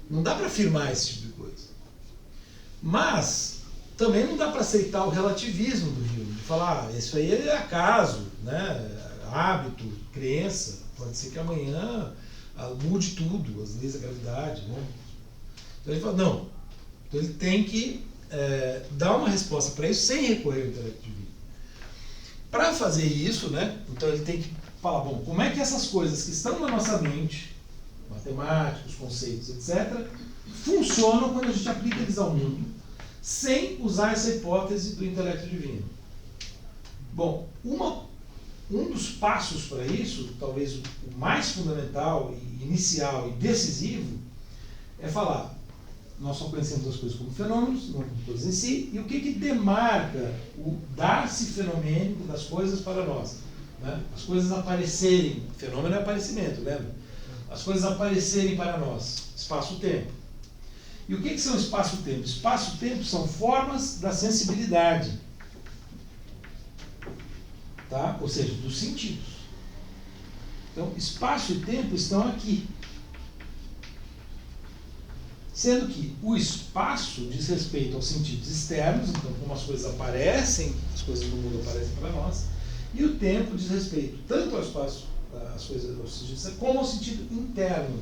Não dá para afirmar esse tipo de coisa. Mas também não dá para aceitar o relativismo do Hume, de falar, isso aí é acaso, né? Hábito, crença, pode ser que amanhã mude tudo, as leis da gravidade, né? Então ele fala, não. Então ele tem que dar uma resposta para isso sem recorrer ao intelecto divino. Para fazer isso, né, então ele tem que falar, bom, como é que essas coisas que estão na nossa mente, matemática, os conceitos, etc., funcionam quando a gente aplica eles ao mundo, sem usar essa hipótese do intelecto divino. Bom, uma um dos passos para isso, talvez o mais fundamental, inicial e decisivo, é falar, nós só conhecemos as coisas como fenômenos, não como coisas em si, e o que demarca o dar-se fenomênico das coisas para nós? Né? As coisas aparecerem, fenômeno é aparecimento, lembra? As coisas aparecerem para nós, espaço-tempo. E o que são espaço-tempo? Espaço-tempo são formas da sensibilidade, tá? Ou seja, dos sentidos. Então, espaço e tempo estão aqui. Sendo que o espaço diz respeito aos sentidos externos, então como as coisas aparecem, as coisas do mundo aparecem para nós, e o tempo diz respeito tanto ao espaço, às coisas, aos sentidos, como ao sentido interno.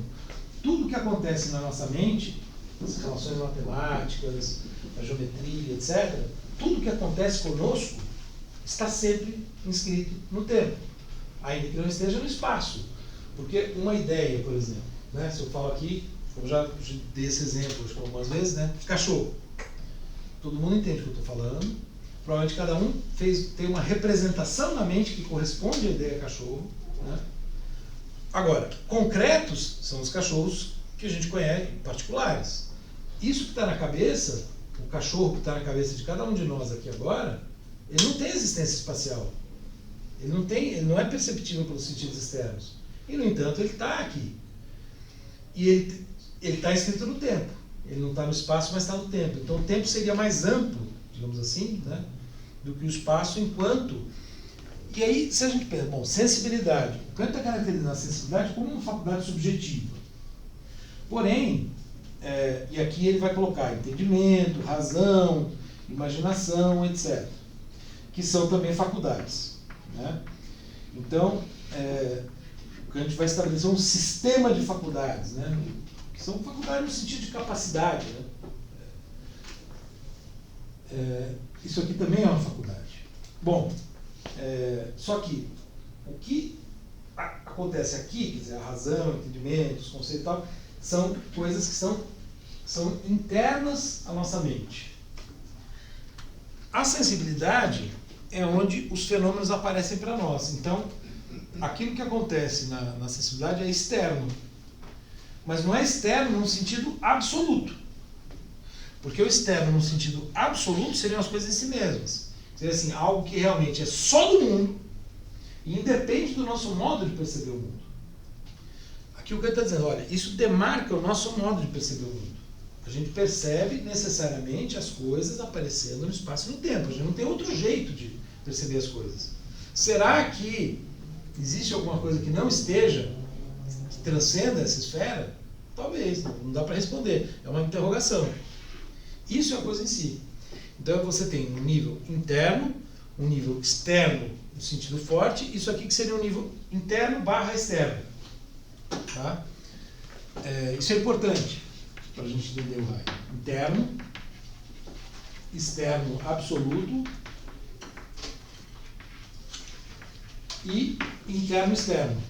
Tudo que acontece na nossa mente, as relações matemáticas, a geometria, etc., tudo que acontece conosco está sempre inscrito no tempo, ainda que não esteja no espaço. Porque uma ideia, por exemplo, né, se eu falo aqui, eu já dei esse exemplo algumas vezes, né? Cachorro. Todo mundo entende o que eu estou falando. Provavelmente cada um tem uma representação na mente que corresponde à ideia cachorro. Né? Agora, concretos são os cachorros que a gente conhece, particulares. Isso que está na cabeça, o cachorro que está na cabeça de cada um de nós aqui agora, ele não tem existência espacial. Ele não é perceptível pelos sentidos externos. E, no entanto, ele está aqui. E ele está escrito no tempo. Ele não está no espaço, mas está no tempo. Então o tempo seria mais amplo, digamos assim, né, do que o espaço enquanto... E aí, se a gente pensa, bom, sensibilidade. O Kant está caracterizando a sensibilidade como uma faculdade subjetiva. Porém, e aqui ele vai colocar entendimento, razão, imaginação, etc. Que são também faculdades. Né? Então, o Kant vai estabelecer um sistema de faculdades, né? Que são faculdades no sentido de capacidade. Né? Isso aqui também é uma faculdade. Bom, só que o que acontece aqui, quer dizer, a razão, o entendimento, os conceitos e tal, são coisas que são internas à nossa mente. A sensibilidade é onde os fenômenos aparecem para nós. Então, aquilo que acontece na sensibilidade é externo. Mas não é externo num sentido absoluto. Porque o externo num sentido absoluto seriam as coisas em si mesmas. Seria assim, algo que realmente é só do mundo e independe do nosso modo de perceber o mundo. Aqui o que ele está dizendo, olha, isso demarca o nosso modo de perceber o mundo. A gente percebe necessariamente as coisas aparecendo no espaço e no tempo. A gente não tem outro jeito de perceber as coisas. Será que existe alguma coisa que não esteja, que transcenda essa esfera? Talvez, não dá para responder. É uma interrogação. Isso é a coisa em si. Então você tem um nível interno, um nível externo no sentido forte, isso aqui que seria um nível interno / externo. Tá? Isso é importante para a gente entender o Heidegger. Interno, externo absoluto e interno-externo,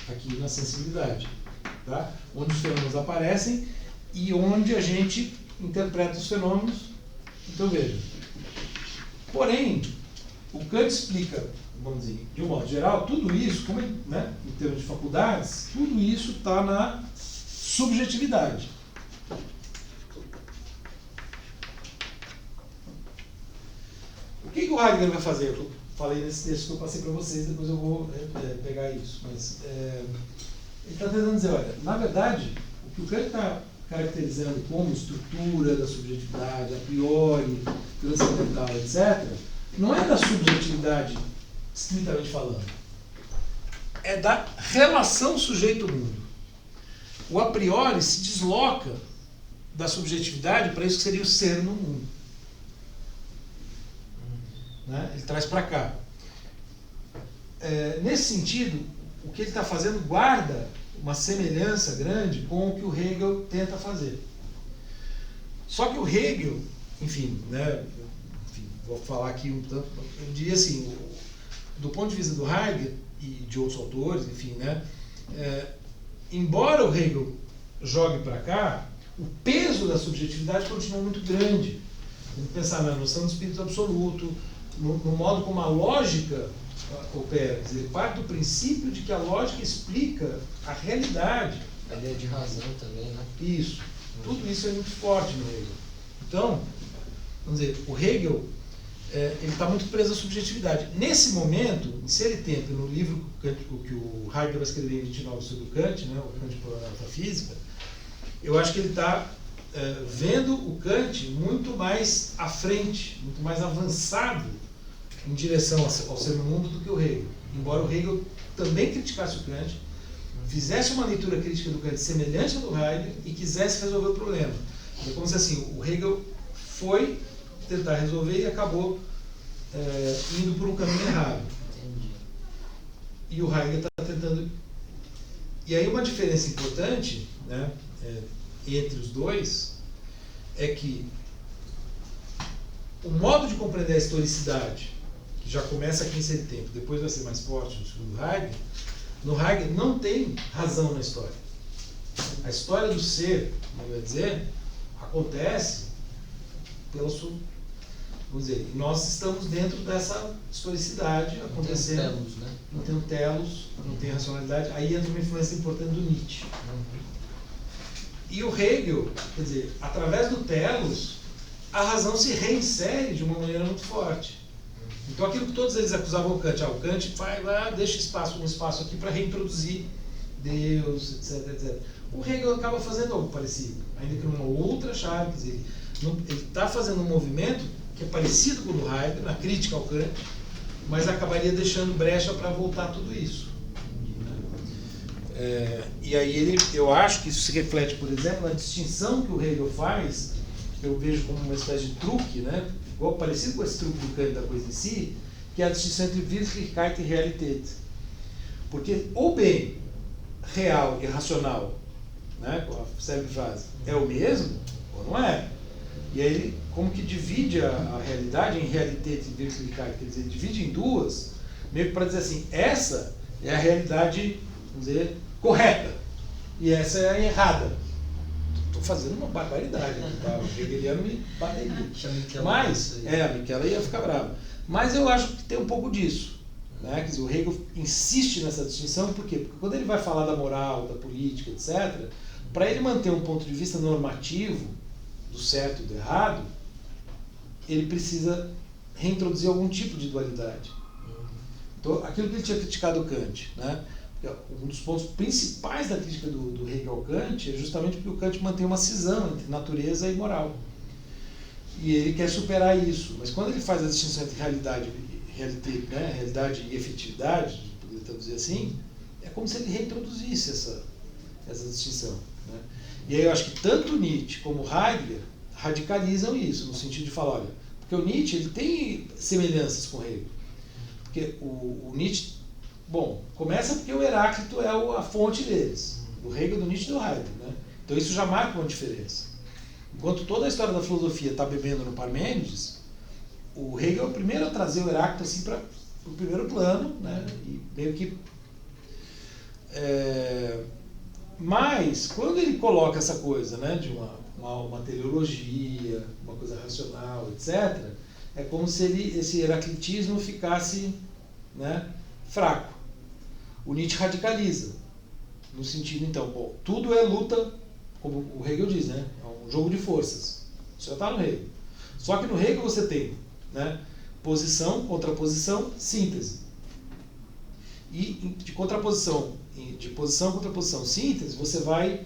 aqui na sensibilidade, tá? Onde os fenômenos aparecem e onde a gente interpreta os fenômenos. Então veja, porém, o Kant explica, vamos dizer, de um modo geral, tudo isso, como, né, em termos de faculdades, tudo isso está na subjetividade. O que o Heidegger vai fazer? Eu falei nesse texto que eu passei para vocês, depois eu vou pegar isso. Mas ele está tentando dizer, olha, na verdade, o que o Kant está caracterizando como estrutura da subjetividade, a priori, transcendental, etc., não é da subjetividade, estritamente falando. É da relação sujeito-mundo. O a priori se desloca da subjetividade para isso que seria o ser no mundo. Né? Ele traz para cá. Nesse sentido, o que ele está fazendo guarda uma semelhança grande com o que o Hegel tenta fazer. Só que o Hegel, enfim, vou falar aqui um tanto, eu diria assim, do ponto de vista do Heidegger e de outros autores, enfim, né, embora o Hegel jogue para cá, o peso da subjetividade continua muito grande. Tem que pensar na noção do espírito absoluto, no modo como a lógica opera. Quer dizer, ele parte do princípio de que a lógica explica a realidade. A ideia de razão também, né? Isso. Tudo isso é muito forte no Hegel. Então, vamos dizer, o Hegel ele está muito preso à subjetividade. Nesse momento, em Ser e Tempo, no livro que o Heidegger vai escrever em 29 sobre o Kant, né, o Kant para a metafísica, eu acho que ele está vendo o Kant muito mais à frente, muito mais avançado em direção ao ser no mundo do que o Hegel. Embora o Hegel também criticasse o Kant, fizesse uma leitura crítica do Kant semelhante à do Heidegger e quisesse resolver o problema. É como se assim, o Hegel foi tentar resolver e acabou indo por um caminho errado. Entendi. E o Heidegger está tentando... E aí uma diferença importante, né, entre os dois é que o modo de compreender a historicidade, que já começa aqui em Ser e Tempo, depois vai ser mais forte no segundo Heidegger, no Heidegger não tem razão na história. A história do ser, como eu ia dizer, acontece pela sua... Vamos dizer, nós estamos dentro dessa historicidade acontecendo. Não tem telos, né? Não tem telos, não tem racionalidade. Aí entra uma influência importante do Nietzsche. E o Hegel, quer dizer, através do telos, a razão se reinsere de uma maneira muito forte. Então aquilo que todos eles acusavam o Kant, o Kant deixa um espaço aqui para reintroduzir Deus, etc, etc. O Hegel acaba fazendo algo parecido, ainda que numa outra chave, quer dizer, ele está fazendo um movimento que é parecido com o do Heidegger, na crítica ao Kant, mas acabaria deixando brecha para voltar tudo isso. E aí eu acho que isso se reflete, por exemplo, na distinção que o Hegel faz, que eu vejo como uma espécie de truque, né? Igual parecido com esse truque do Kant da coisa em si, que é a distinção entre Wirklichkeit e Realität. Porque o bem real e racional, né, com a célebre frase, é o mesmo ou não é? E aí ele como que divide a realidade em Realität e Wirklichkeit, quer dizer, divide em duas, meio que para dizer assim, essa é a realidade, vamos dizer, correta, e essa é a errada. Estou fazendo uma barbaridade, tá? O hegeliano me bateria. Mas, a Michela ia ficar brava. Mas eu acho que tem um pouco disso. Né? Quer dizer, o Hegel insiste nessa distinção, por quê? Porque quando ele vai falar da moral, da política, etc., para ele manter um ponto de vista normativo do certo e do errado, ele precisa reintroduzir algum tipo de dualidade. Então, aquilo que ele tinha criticado o Kant, né? Um dos pontos principais da crítica do Hegel ao Kant é justamente porque o Kant mantém uma cisão entre natureza e moral. E ele quer superar isso. Mas quando ele faz a distinção entre realidade e efetividade, poderia traduzir assim, é como se ele reintroduzisse essa distinção. Né? E aí eu acho que tanto Nietzsche como Heidegger radicalizam isso, no sentido de falar, olha, porque o Nietzsche ele tem semelhanças com o Hegel. Porque o Nietzsche, bom, começa porque o Heráclito é a fonte deles, do Hegel, do Nietzsche e do Heidegger. Né? Então isso já marca uma diferença. Enquanto toda a história da filosofia está bebendo no Parmênides, o Hegel é o primeiro a trazer o Heráclito assim, para o primeiro plano, né? E meio que... Mas, quando ele coloca essa coisa, né, de uma teleologia, uma coisa racional, etc., é como se esse heraclitismo ficasse, né, fraco. O Nietzsche radicaliza, no sentido, então, bom, tudo é luta, como o Hegel diz, né, é um jogo de forças. Isso já está no Hegel. Só que no Hegel você tem, né, posição, contraposição, síntese. E de contraposição, de posição, contraposição, síntese, você vai...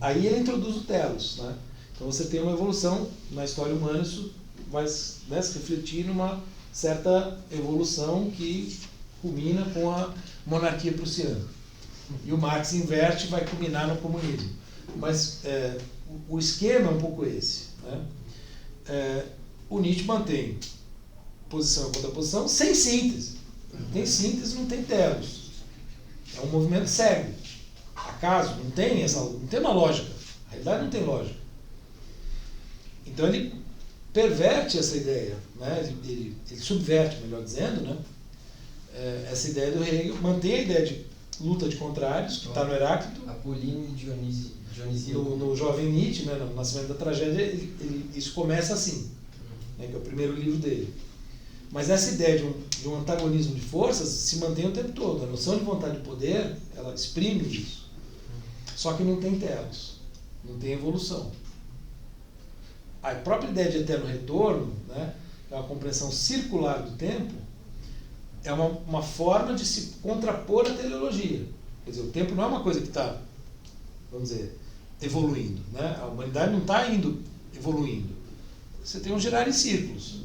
Aí ele introduz o telos, né? Então você tem uma evolução na história humana, isso vai, né, se refletir numa certa evolução que culmina com a monarquia prussiana. E o Marx inverte e vai culminar no comunismo. Mas o esquema é um pouco esse. Né? O Nietzsche mantém posição e contraposição sem síntese. Não tem síntese, não tem telos. É um movimento cego. Acaso, não tem uma lógica. A realidade não tem lógica. Então ele perverte essa ideia, né? Ele subverte, melhor dizendo, né? Essa ideia do Hegel, mantém a ideia de luta de contrários, que está no Heráclito. Apolíneo e Dionísio. No Jovem Nietzsche, né, no Nascimento da Tragédia, isso começa assim, né, que é o primeiro livro dele. Mas essa ideia de um antagonismo de forças se mantém o tempo todo. A noção de vontade de poder, ela exprime isso. Só que não tem telos, não tem evolução. A própria ideia de eterno retorno, né, é uma compreensão circular do tempo, é uma forma de se contrapor à teleologia. Quer dizer, o tempo não é uma coisa que está, vamos dizer, evoluindo. Né? A humanidade não está indo evoluindo. Você tem um girar em círculos.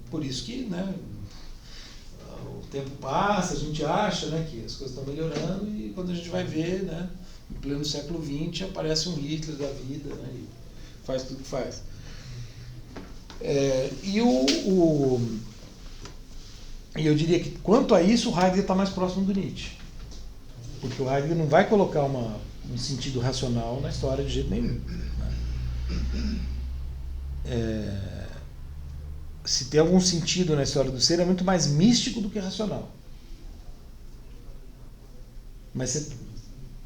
Por isso que, né, o tempo passa, a gente acha, né, que as coisas estão melhorando e quando a gente vai ver, né, em pleno século XX aparece um Hitler da vida, né, e faz tudo que faz. E eu diria que quanto a isso o Heidegger está mais próximo do Nietzsche. Porque o Heidegger não vai colocar um sentido racional na história de jeito nenhum. Né? Se tem algum sentido na história do ser, é muito mais místico do que racional. Mas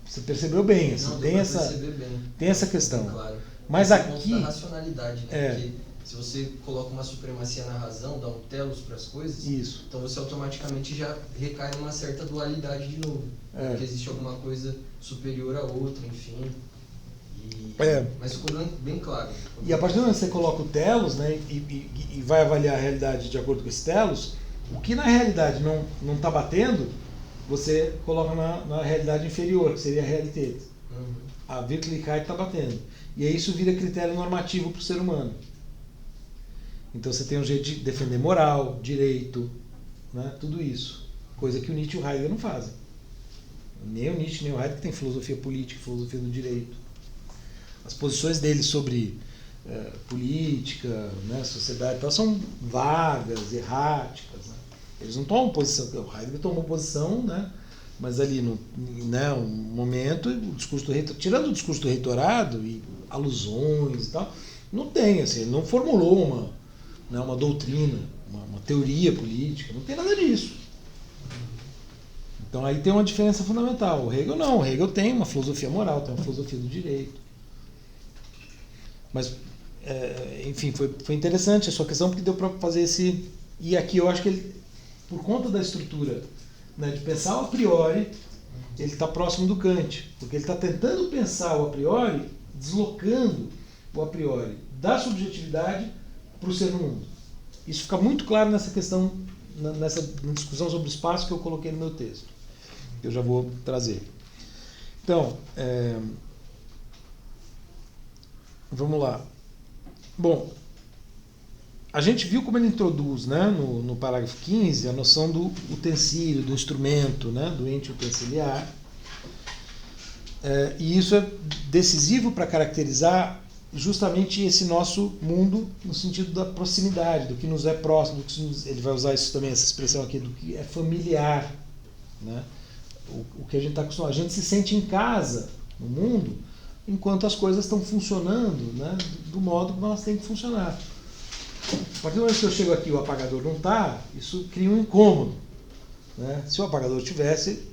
você percebeu bem, assim, Não, tem essa questão. Claro. Mas esse aqui... ponto da racionalidade, né? Porque se você coloca uma supremacia na razão, dá um telos para as coisas, isso. Então você automaticamente já recai numa certa dualidade de novo. Porque existe alguma coisa superior a outra, enfim. Mas ficou bem claro. E a partir do momento que você coloca o telos, né, e vai avaliar a realidade de acordo com esse telos, o que na realidade não está batendo, você coloca na realidade inferior, que seria a Realität. A Wirklichkeit está batendo. E aí isso vira critério normativo para o ser humano. Então você tem um jeito de defender moral, direito, né, tudo isso. Coisa que o Nietzsche e o Heidegger não fazem. Nem o Nietzsche nem o Heidegger têm filosofia política, filosofia do direito. As posições deles sobre política, né, sociedade e tal, são vagas, erráticas. Né? Eles não tomam posição. O Heidegger tomou posição, né, mas ali no um momento, o discurso do reitor, tirando o discurso do reitorado e alusões e tal, não tem, assim, ele não formulou uma doutrina, uma teoria política, não tem nada disso. Então aí tem uma diferença fundamental. O Hegel não, o Hegel tem uma filosofia moral, tem uma filosofia do direito. Mas, enfim, foi interessante a sua questão porque deu para fazer esse... E aqui eu acho que ele, por conta da estrutura, né, de pensar o a priori, ele está próximo do Kant, porque ele está tentando pensar o a priori, deslocando o a priori da subjetividade para o ser no mundo. Isso fica muito claro nessa questão, nessa discussão sobre o espaço que eu coloquei no meu texto. Eu já vou trazer. Então, vamos lá. Bom, a gente viu como ele introduz, né, no parágrafo 15 a noção do utensílio, do instrumento, né, do ente utensiliar. E isso é decisivo para caracterizar justamente esse nosso mundo no sentido da proximidade, do que nos é próximo, do que ele vai usar isso também, essa expressão aqui, do que é familiar, né? O que a gente está acostumado. A gente se sente em casa no mundo enquanto as coisas estão funcionando, né, do modo como elas têm que funcionar. A partir do momento que eu chego aqui e o apagador não está, isso cria um incômodo. Né? Se o apagador tivesse...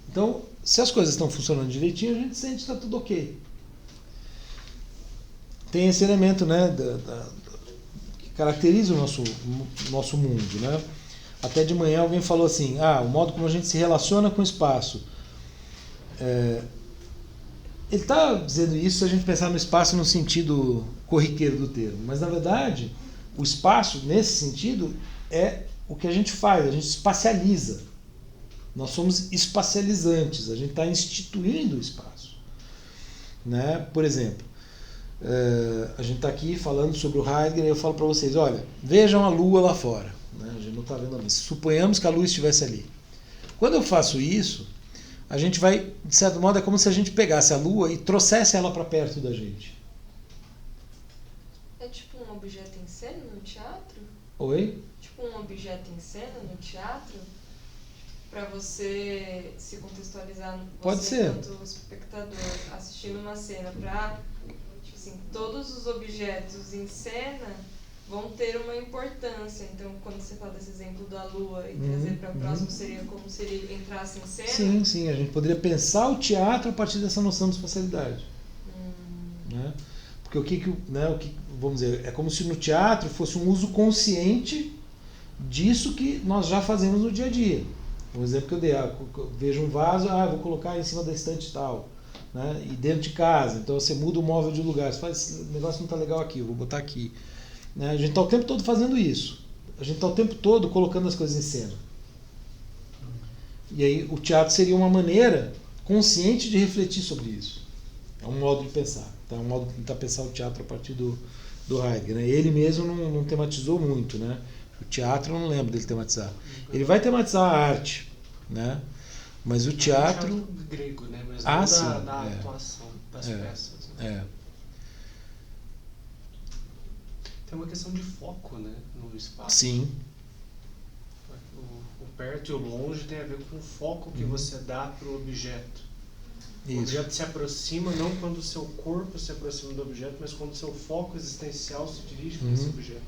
Então, se as coisas estão funcionando direitinho, a gente sente que está tudo ok. Tem esse elemento, né, que caracteriza o nosso mundo. Né? Até de manhã alguém falou assim, o modo como a gente se relaciona com o espaço. Ele está dizendo isso se a gente pensar no espaço no sentido corriqueiro do termo, mas na verdade o espaço, nesse sentido, é o que a gente faz, a gente espacializa. Nós somos espacializantes, a gente está instituindo o espaço. Né? Por exemplo, a gente está aqui falando sobre o Heidegger e eu falo para vocês, olha, vejam a Lua lá fora. Né? A gente não está vendo a Lua. Suponhamos que a Lua estivesse ali. Quando eu faço isso, a gente vai, de certo modo, é como se a gente pegasse a Lua e trouxesse ela para perto da gente. É tipo um objeto em cena no teatro? Oi? Tipo um objeto em cena no teatro? Para você se contextualizar, Pode ser. Enquanto espectador assistindo uma cena, para tipo assim, todos os objetos em cena vão ter uma importância. Então, quando você fala desse exemplo da Lua e trazer para próximo, seria como se ele entrasse em cena? Sim, a gente poderia pensar o teatro a partir dessa noção de espacialidade. Né? Porque vamos dizer, é como se no teatro fosse um uso consciente disso que nós já fazemos no dia a dia. O exemplo que eu dei, eu vejo um vaso, vou colocar em cima da estante tal, né? E dentro de casa, então você muda o móvel de lugar, você faz, esse negócio não está legal aqui, eu vou botar aqui. Né? A gente está o tempo todo fazendo isso. A gente está o tempo todo colocando as coisas em cena. E aí o teatro seria uma maneira consciente de refletir sobre isso. É um modo de pensar. Tá? É um modo de tentar pensar o teatro a partir do Heidegger. Né? Ele mesmo não tematizou muito. Né? O teatro eu não lembro dele tematizar. Ele vai tematizar a arte. Né? Mas o teatro... grego, né? Mas não sim, da atuação das peças. Né? Tem uma questão de foco, né? No espaço. Sim. O perto e o longe tem a ver com o foco que você dá para o objeto. Isso. O objeto se aproxima não quando o seu corpo se aproxima do objeto, mas quando o seu foco existencial se dirige para esse objeto.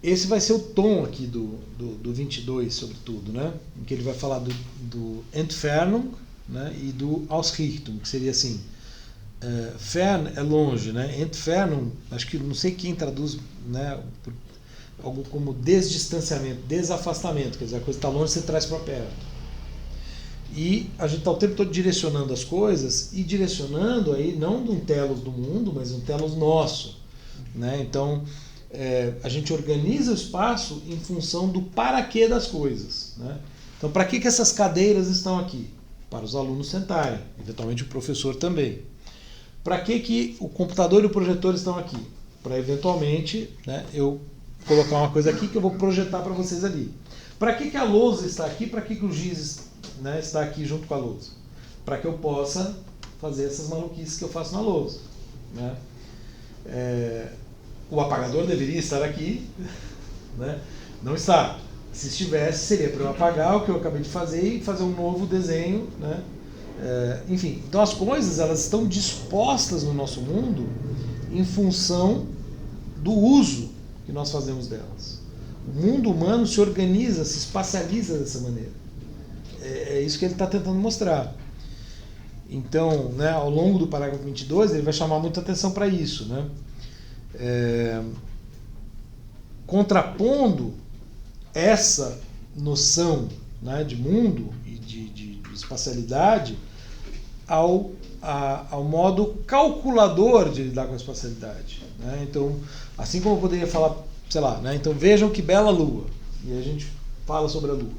Esse vai ser o tom aqui do 22, sobretudo, né? Em que ele vai falar do Entfernung, né? E do Ausrichtung, que seria assim, fern é longe, né? Entfernung, acho que não sei quem traduz, né? Algo como desdistanciamento, desafastamento, quer dizer, a coisa está longe, você traz para perto. E a gente está o tempo todo direcionando as coisas e direcionando aí não de um telos do mundo, mas um telos nosso, né? Então a gente organiza o espaço em função do para quê das coisas, né? Então, para que essas cadeiras estão aqui? Para os alunos sentarem, eventualmente o professor também. Para que o computador e o projetor estão aqui? Para eventualmente, né, eu colocar uma coisa aqui que eu vou projetar para vocês ali. Para que a lousa está aqui? Para que o giz, né, está aqui junto com a lousa? Para que eu possa fazer essas maluquices que eu faço na lousa, né? O apagador deveria estar aqui, né? Não está. Se estivesse, seria para eu apagar o que eu acabei de fazer e fazer um novo desenho, né? Enfim, então as coisas elas estão dispostas no nosso mundo em função do uso que nós fazemos delas. O mundo humano se organiza, se espacializa dessa maneira. É isso que ele está tentando mostrar. Então, né, ao longo do parágrafo 22, ele vai chamar muita atenção para isso, né? Contrapondo essa noção, né, de mundo e de espacialidade ao modo calculador de lidar com a espacialidade, né? Então, assim como eu poderia falar, sei lá, né, então vejam que bela lua, e a gente fala sobre a lua,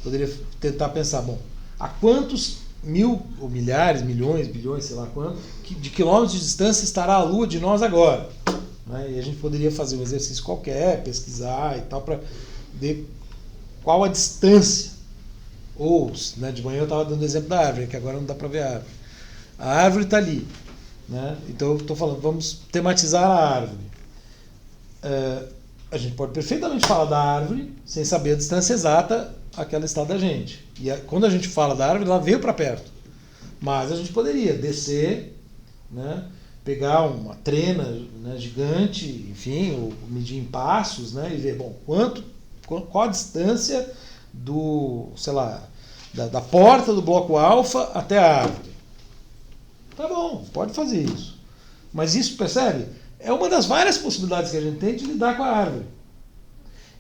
poderia tentar pensar, bom, a quantos mil ou milhares, milhões, bilhões, sei lá quanto, de quilômetros de distância estará a lua de nós agora, né? E a gente poderia fazer um exercício qualquer, pesquisar e tal, para ver qual a distância. Ou, né, de manhã eu estava dando o exemplo da árvore, que agora não dá para ver a árvore. A árvore está ali, né? Então eu estou falando, vamos tematizar a árvore. A gente pode perfeitamente falar da árvore sem saber a distância exata a que ela está da gente. E quando a gente fala da árvore, ela veio para perto. Mas a gente poderia descer, né, pegar uma trena, né, gigante, enfim, ou medir em passos, né, e ver, bom, qual a distância sei lá, da porta do bloco alfa até a árvore. Tá bom, pode fazer isso. Mas isso, percebe? É uma das várias possibilidades que a gente tem de lidar com a árvore.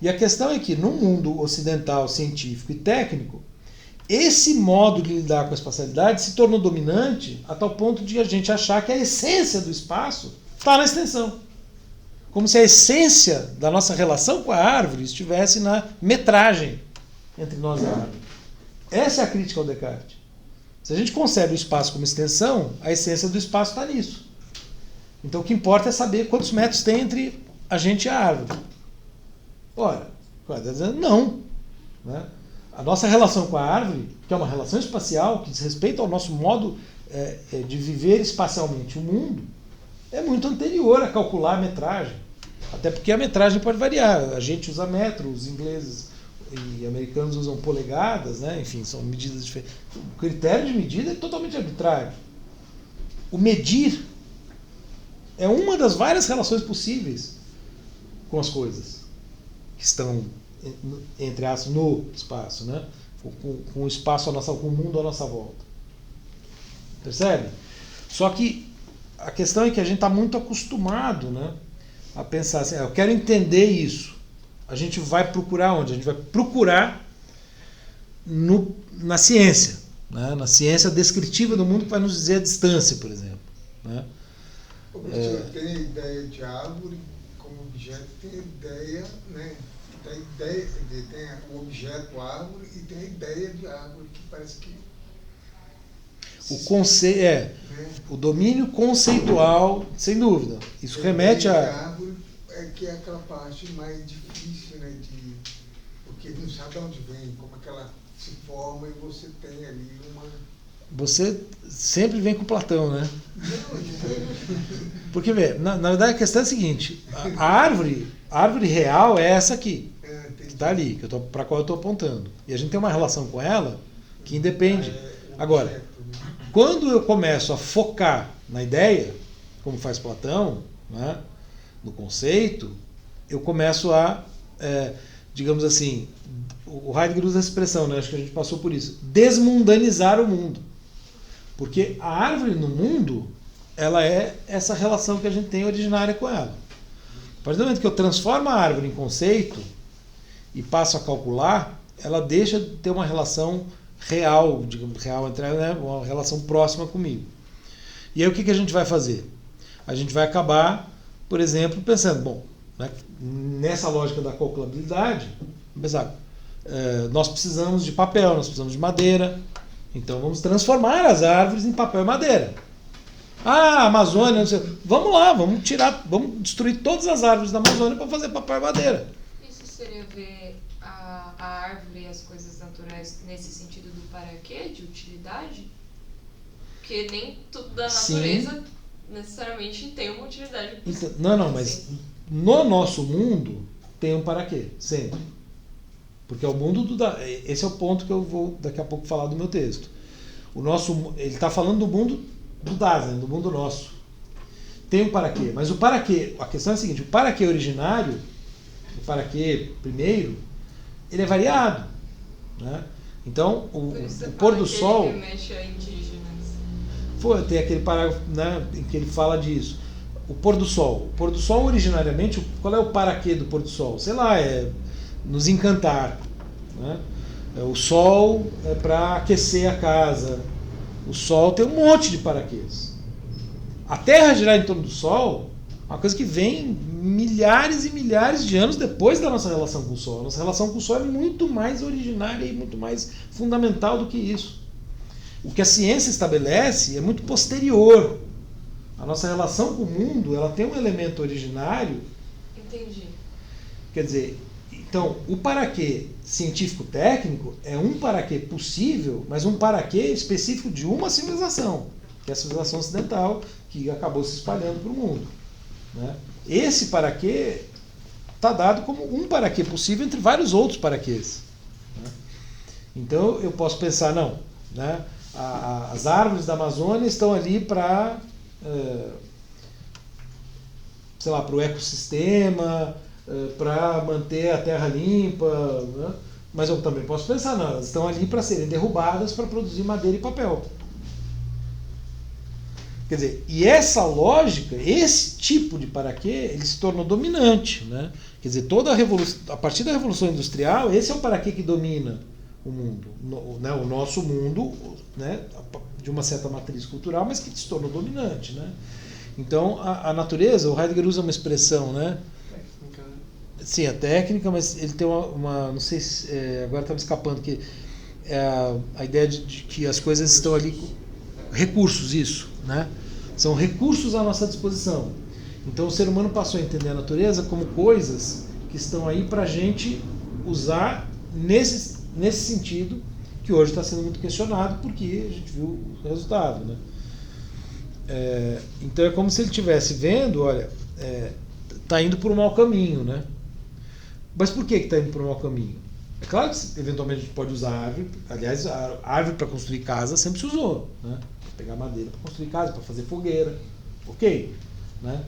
E a questão é que no mundo ocidental, científico e técnico, esse modo de lidar com a espacialidade se tornou dominante a tal ponto de a gente achar que a essência do espaço está na extensão. Como se a essência da nossa relação com a árvore estivesse na metragem entre nós e a árvore. Essa é a crítica ao Descartes. Se a gente concebe o espaço como extensão, a essência do espaço está nisso. Então o que importa é saber quantos metros tem entre a gente e a árvore. Ora, está dizendo não, né? A nossa relação com a árvore, que é uma relação espacial, que diz respeito ao nosso modo de viver espacialmente o mundo, é muito anterior a calcular a metragem. Até porque a metragem pode variar. A gente usa metro, os ingleses e americanos usam polegadas, né? Enfim, são medidas diferentes. O critério de medida é totalmente arbitrário. O medir é uma das várias relações possíveis com as coisas que estão, entre aspas, no espaço, né? Com o espaço com o mundo à nossa volta. Percebe? Só que a questão é que a gente está muito acostumado, né, a pensar assim, eu quero entender isso. A gente vai procurar onde? A gente vai procurar na ciência, né? Na ciência descritiva do mundo, que vai nos dizer a distância, por exemplo, né? O professor tem a ideia de árvore como objeto, tem a ideia, né? Tem o objeto árvore e tem a ideia de árvore, que parece que... O domínio conceitual, sem dúvida. Isso remete a... a... árvore que é aquela parte mais difícil, né? Porque não sabe de onde vem, como é que ela se forma, e você tem ali uma... Você sempre vem com Platão, né? Porque, vê, na verdade a questão é a seguinte, a árvore real é essa aqui, que está ali, para a qual eu estou apontando. E a gente tem uma relação com ela que independe. Agora, quando eu começo a focar na ideia, como faz Platão, né, no conceito, eu começo a, digamos assim, o Heidegger usa essa expressão, né, acho que a gente passou por isso, desmundanizar o mundo. Porque a árvore no mundo, ela é essa relação que a gente tem originária com ela. A partir do momento que eu transformo a árvore em conceito e passo a calcular, ela deixa de ter uma relação real, digamos, real entre ela, né, uma relação próxima comigo. E aí o que a gente vai fazer? A gente vai acabar, por exemplo, pensando, bom, né, nessa lógica da calculabilidade, pensar, nós precisamos de papel, nós precisamos de madeira, então vamos transformar as árvores em papel e madeira. Ah, a Amazônia, não sei, vamos lá, vamos destruir todas as árvores da Amazônia para fazer papel e madeira. Isso seria ver a árvore e as coisas naturais nesse sentido do para quê, de utilidade? Porque nem tudo da natureza necessariamente tem uma utilidade. Então, não, mas no nosso mundo tem um para quê, sempre. Porque é o mundo esse é o ponto que eu vou daqui a pouco falar do meu texto. Ele está falando do mundo do Dasein, do mundo nosso. Tem um para quê, mas o para quê, a questão é a seguinte, o para quê originário, o para quê primeiro, ele é variado, né? Então, o pôr do sol... Ele remete a indígenas. Tem aquele parágrafo, né, em que ele fala disso. O pôr do sol. O pôr do sol, originariamente, qual é o para quê do pôr do sol? Sei lá, é nos encantar, né? O sol é para aquecer a casa. O sol tem um monte de paraquês. A Terra girar em torno do sol é uma coisa que vem milhares e milhares de anos depois da nossa relação com o sol. A nossa relação com o sol é muito mais originária e muito mais fundamental do que isso. O que a ciência estabelece é muito posterior. A nossa relação com o mundo, ela tem um elemento originário. Entendi. Quer dizer, então, o paraquê científico-técnico é um paraquê possível, mas um paraquê específico de uma civilização, que é a civilização ocidental, que acabou se espalhando para o mundo, né? Esse paraquê está dado como um paraquê possível entre vários outros paraquês, né? Então, eu posso pensar, não, né? As árvores da Amazônia estão ali para, sei lá, para o ecossistema, para manter a terra limpa, né? Mas eu também posso pensar, não, elas estão ali para serem derrubadas para produzir madeira e papel. Quer dizer, e essa lógica, esse tipo de paraquê, ele se tornou dominante, né? Quer dizer, a partir da Revolução Industrial, esse é o paraquê que domina o mundo, né? O nosso mundo, né? De uma certa matriz cultural, mas que se tornou dominante, né? Então, a natureza, o Heidegger usa uma expressão, né? Sim, a técnica, mas ele tem uma não sei se agora está me escapando, que é a ideia de que as coisas estão ali, recursos, isso, né? São recursos à nossa disposição. Então o ser humano passou a entender a natureza como coisas que estão aí para a gente usar nesse sentido, que hoje está sendo muito questionado, porque a gente viu o resultado, né? Então é como se ele estivesse vendo, olha, está indo por um mau caminho, né? Mas por que está indo por um mau caminho? É claro que eventualmente a gente pode usar árvore. Aliás, a árvore para construir casa sempre se usou, né? Pegar madeira para construir casa, para fazer fogueira. Ok, né?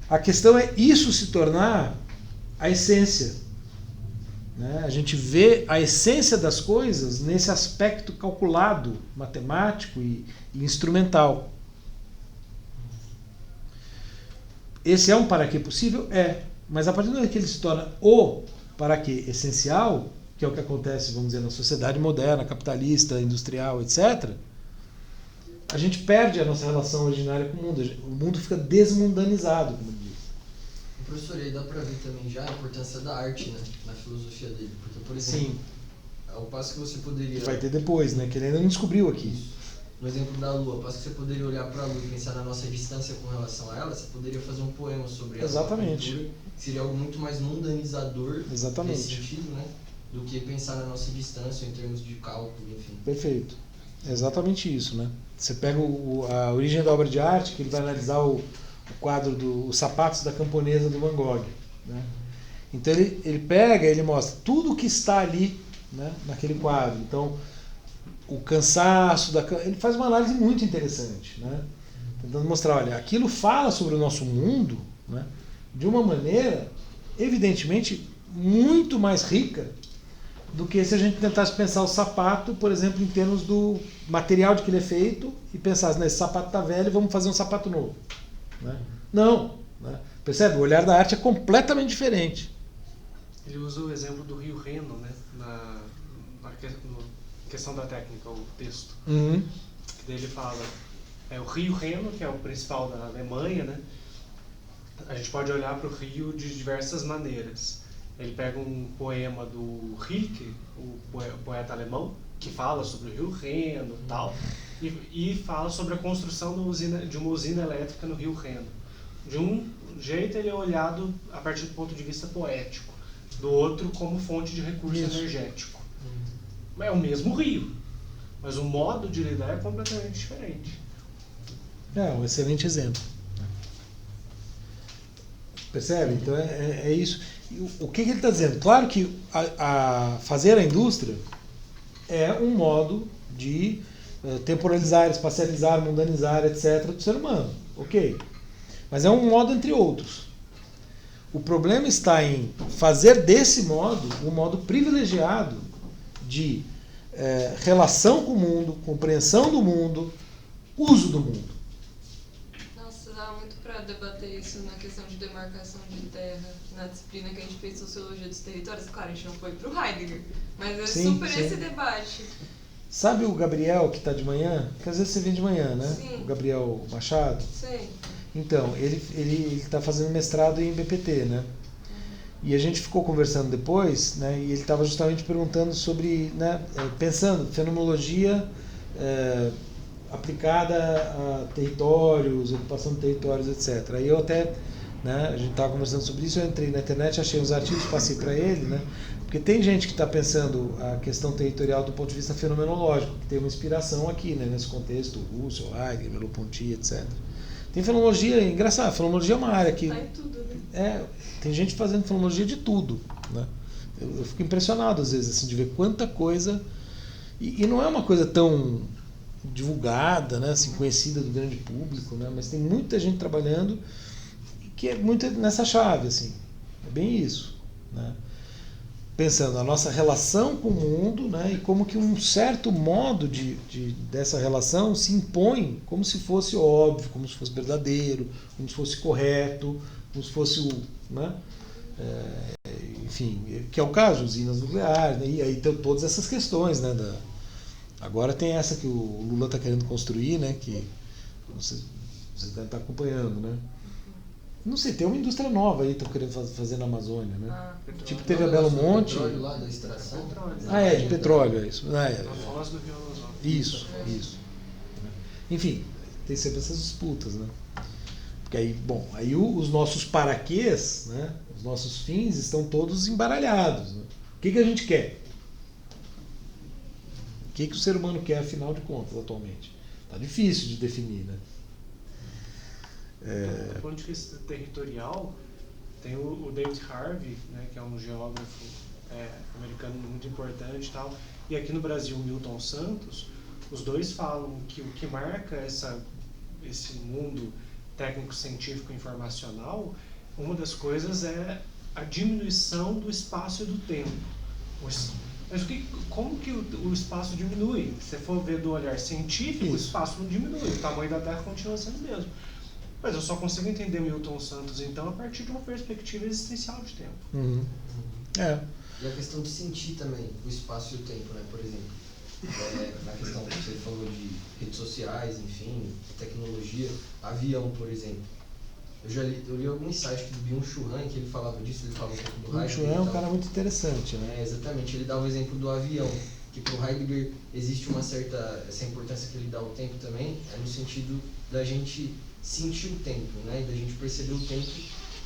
A questão é isso se tornar a essência, né? A gente vê a essência das coisas nesse aspecto calculado, matemático e instrumental. esse é um para quê possível? É. Mas a partir do momento que ele se torna o para quê essencial, que é o que acontece, vamos dizer, na sociedade moderna, capitalista, industrial, etc., a gente perde a nossa relação originária com o mundo. O mundo fica desmundanizado, como diz. Professor, aí dá pra ver também já a importância da arte, né, na filosofia dele. Porque, por exemplo, Sim. ao passo que você poderia... Vai ter depois, né? Que ele ainda não descobriu aqui. Isso. No exemplo da Lua, ao passo que você poderia olhar para a Lua e pensar na nossa distância com relação a ela, você poderia fazer um poema sobre ela. Exatamente. Cultura, que seria algo muito mais mundanizador Exatamente. nesse sentido, né? Do que pensar na nossa distância em termos de cálculo, enfim. Perfeito. É exatamente isso, né? Você pega a origem da obra de arte, que ele vai analisar o quadro dos sapatos da camponesa do Van Gogh, né? Então ele pega, ele mostra tudo o que está ali, né, naquele quadro. Então, o cansaço ele faz uma análise muito interessante, né? Tentando mostrar, olha, aquilo fala sobre o nosso mundo, né, de uma maneira evidentemente muito mais rica do que se a gente tentasse pensar o sapato, por exemplo, em termos do material de que ele é feito e pensasse, esse sapato está velho, vamos fazer um sapato novo, né? Não, né? Percebe? O olhar da arte é completamente diferente. Ele usa o exemplo do rio Reno, né, na questão da técnica, o texto. Uhum. Que daí ele fala, o rio Reno, que é o principal da Alemanha, né? A gente pode olhar para o rio de diversas maneiras. Ele pega um poema do Rilke, o poeta alemão, que fala sobre o rio Reno e tal, e fala sobre a construção de uma usina elétrica no rio Reno. De um jeito ele é olhado a partir do ponto de vista poético, do outro como fonte de recurso energético. É o mesmo rio, mas o modo de lidar é completamente diferente. É um excelente exemplo. Percebe? Então é isso. O que ele está dizendo? Claro que fazer a indústria é um modo de temporalizar, espacializar, mundanizar, etc., do ser humano. Ok. Mas é um modo entre outros. O problema está em fazer desse modo um modo privilegiado de relação com o mundo, compreensão do mundo, uso do mundo. Nossa, dá muito para debater isso na questão de demarcação de terra, na disciplina que a gente fez Sociologia dos Territórios. Claro, a gente não foi pro Heidegger, mas é super esse debate. Sabe o Gabriel que está de manhã? Porque às vezes você vem de manhã, né? Sim. O Gabriel Machado. Sim. Então, ele está fazendo mestrado em BPT, né? E a gente ficou conversando depois, né? E ele estava justamente perguntando sobre, né, pensando, fenomenologia aplicada a territórios, ocupação de territórios, etc. Aí eu até, né, a gente estava conversando sobre isso, eu entrei na internet, achei os artigos, passei para ele, né? Porque tem gente que está pensando a questão territorial do ponto de vista fenomenológico, que tem uma inspiração aqui, né, nesse contexto, Russell, Heidegger, Merleau-Ponty, etc. Tem fenomenologia, engraçado, fenomenologia é uma área que... Tá em tudo, né? Tem gente fazendo fenomenologia de tudo, né? Eu fico impressionado às vezes assim, de ver quanta coisa... E não é uma coisa tão divulgada, né, assim, conhecida do grande público, né? Mas tem muita gente trabalhando que é muito nessa chave, assim. É bem isso, né? Pensando a nossa relação com o mundo, né, e como que um certo modo dessa relação se impõe como se fosse óbvio, como se fosse verdadeiro, como se fosse correto, como se fosse o... Né, enfim, que é o caso, usinas nucleares, né, e aí tem todas essas questões, né, agora tem essa que o Lula está querendo construir, né, que você deve estar acompanhando, né? Não sei, tem uma indústria nova aí que estão querendo fazer na Amazônia, né? Tipo, teve a Belo Monte. Petróleo lá da extração? De petróleo, é isso. Na foz do Rio Amazonas. Isso. Enfim, tem sempre essas disputas, né? Porque aí, bom, aí os nossos paraquês, né? Os nossos fins estão todos embaralhados, né? O que a gente quer? O que o ser humano quer, afinal de contas, atualmente? Tá difícil de definir, né? Do ponto de vista territorial, tem o David Harvey, né, que é um geógrafo americano muito importante e tal, e aqui no Brasil o Milton Santos. Os dois falam que o que marca esse mundo técnico-científico informacional, uma das coisas é a diminuição do espaço e do tempo. Mas como que o espaço diminui? Se você for ver do olhar científico, o espaço não diminui, o tamanho da Terra continua sendo o mesmo. Mas eu só consigo entender Milton Santos, então, a partir de uma perspectiva existencial de tempo. Uhum. É. E a questão de sentir também o espaço e o tempo, né? Por exemplo, na questão que você falou de redes sociais, enfim, tecnologia, avião, por exemplo. Eu li algum insight do Byung-Chul Han, que ele falava disso, ele falava um pouco do Heidegger. Byung-Chul Han é um cara muito interessante, né? Exatamente, ele dá o exemplo do avião, que para o Heidegger existe essa importância que ele dá ao tempo também, é no sentido da gente sentir o tempo, né? E da gente perceber o tempo,